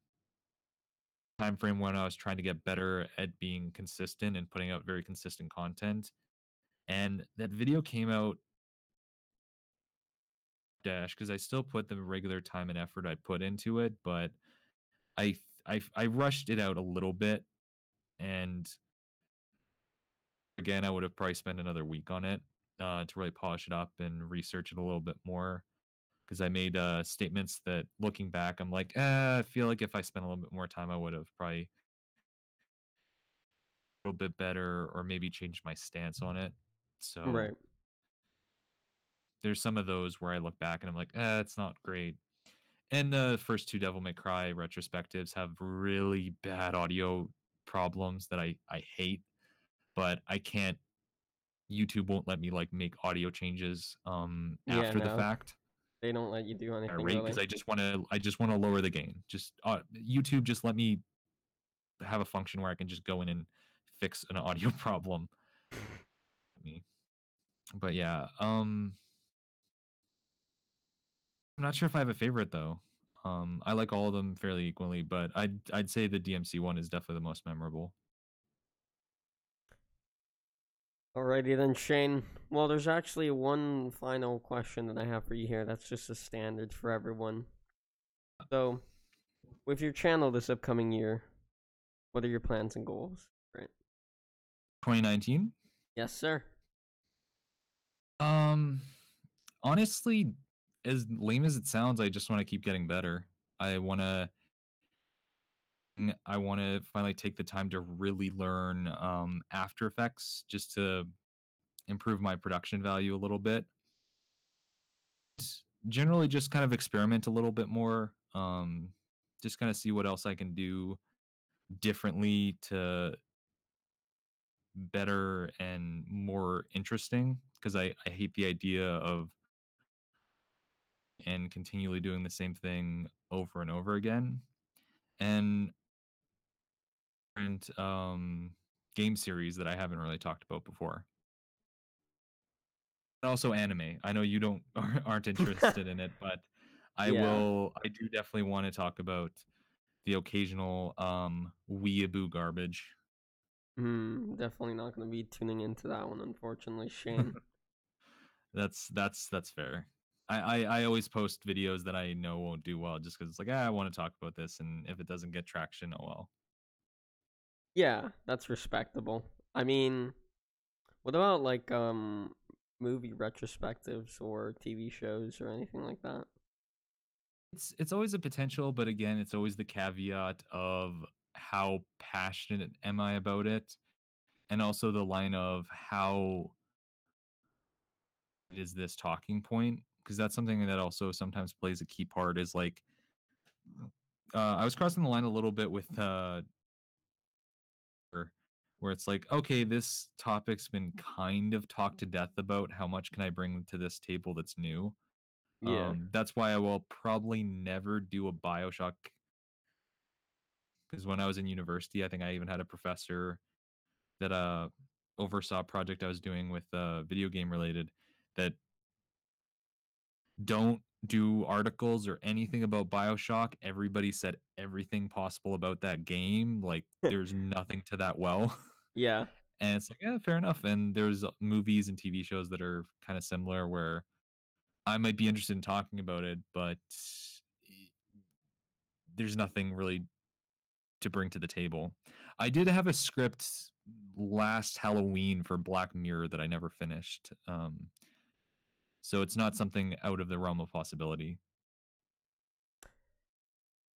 frame when I was trying to get better at being consistent and putting out very consistent content. And that video came out dash because I still put the regular time and effort I put into it, but I rushed it out a little bit, and again, I would have probably spent another week on it to really polish it up and research it a little bit more. Because I made statements that, looking back, I'm like, I feel like if I spent a little bit more time, I would have probably a little bit better, or maybe changed my stance on it. So Right. there's some of those where I look back and I'm like, it's not great. And the first two Devil May Cry retrospectives have really bad audio problems that I hate, but I can't. YouTube won't let me like make audio changes Yeah. after the No, fact. they don't let you do anything Right, because really. I just want to lower the gain. Just YouTube just let me have a function where I can just go in and fix an audio problem. Me, but yeah, I'm not sure if I have a favorite though. I like all of them fairly equally, but I'd say the DMC one is definitely the most memorable. Alrighty then, Shane. Well, there's actually one final question that I have for you here. That's just a standard for everyone. So, with your channel this upcoming year, what are your plans and goals? Right. 2019. Yes, sir. Um, honestly, as lame as it sounds, I just want to keep getting better. I want to finally take the time to really learn After Effects just to improve my production value a little bit. Generally, just kind of experiment a little bit more. Just kind of see what else I can do differently to better and more interesting. Because I hate the idea of and continually doing the same thing over and over again. And game series that I haven't really talked about before. And also anime. I know you don't aren't interested in it, but I Yeah. will. I do definitely want to talk about the occasional weeaboo garbage. Definitely not going to be tuning into that one, unfortunately, Shane. That's fair. I always post videos that I know won't do well just because it's like I want to talk about this, and if it doesn't get traction, oh well. Yeah, that's respectable. I mean, what about like movie retrospectives or TV shows or anything like that? It's always a potential, but again, it's always the caveat of how passionate am I about it, and also the line of how is this talking point, because that's something that also sometimes plays a key part. Is like I was crossing the line a little bit with where it's like, okay, this topic's been kind of talked to death about. How much can I bring to this table that's new? Yeah. That's why I will probably never do a Bioshock, because when I was in university, I think I even had a professor that oversaw a project I was doing with video game related that don't do articles or anything about Bioshock. Everybody said everything possible about that game. Like there's nothing to that well. Yeah. And it's like, yeah, fair enough. And there's movies and TV shows that are kind of similar where I might be interested in talking about it, but there's nothing really to bring to the table. I did have a script last Halloween for Black Mirror that I never finished. So it's not something out of the realm of possibility.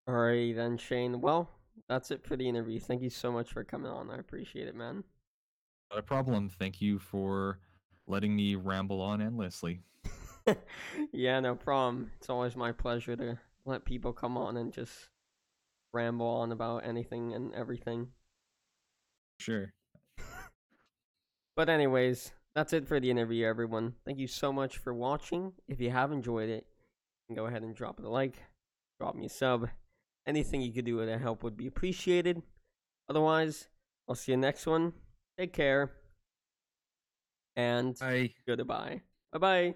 Alrighty then, Shane. Well, that's it for the interview. Thank you so much for coming on. I appreciate it, man. Not a problem. Thank you for letting me ramble on endlessly. Yeah, no problem. It's always my pleasure to let people come on and just ramble on about anything and everything. Sure. But anyways, that's it for the interview, everyone. Thank you so much for watching. If you have enjoyed it, you can go ahead and drop it a like, drop me a sub. Anything you could do to help would be appreciated. Otherwise, I'll see you next one. Take care. And Bye. goodbye. Bye-bye.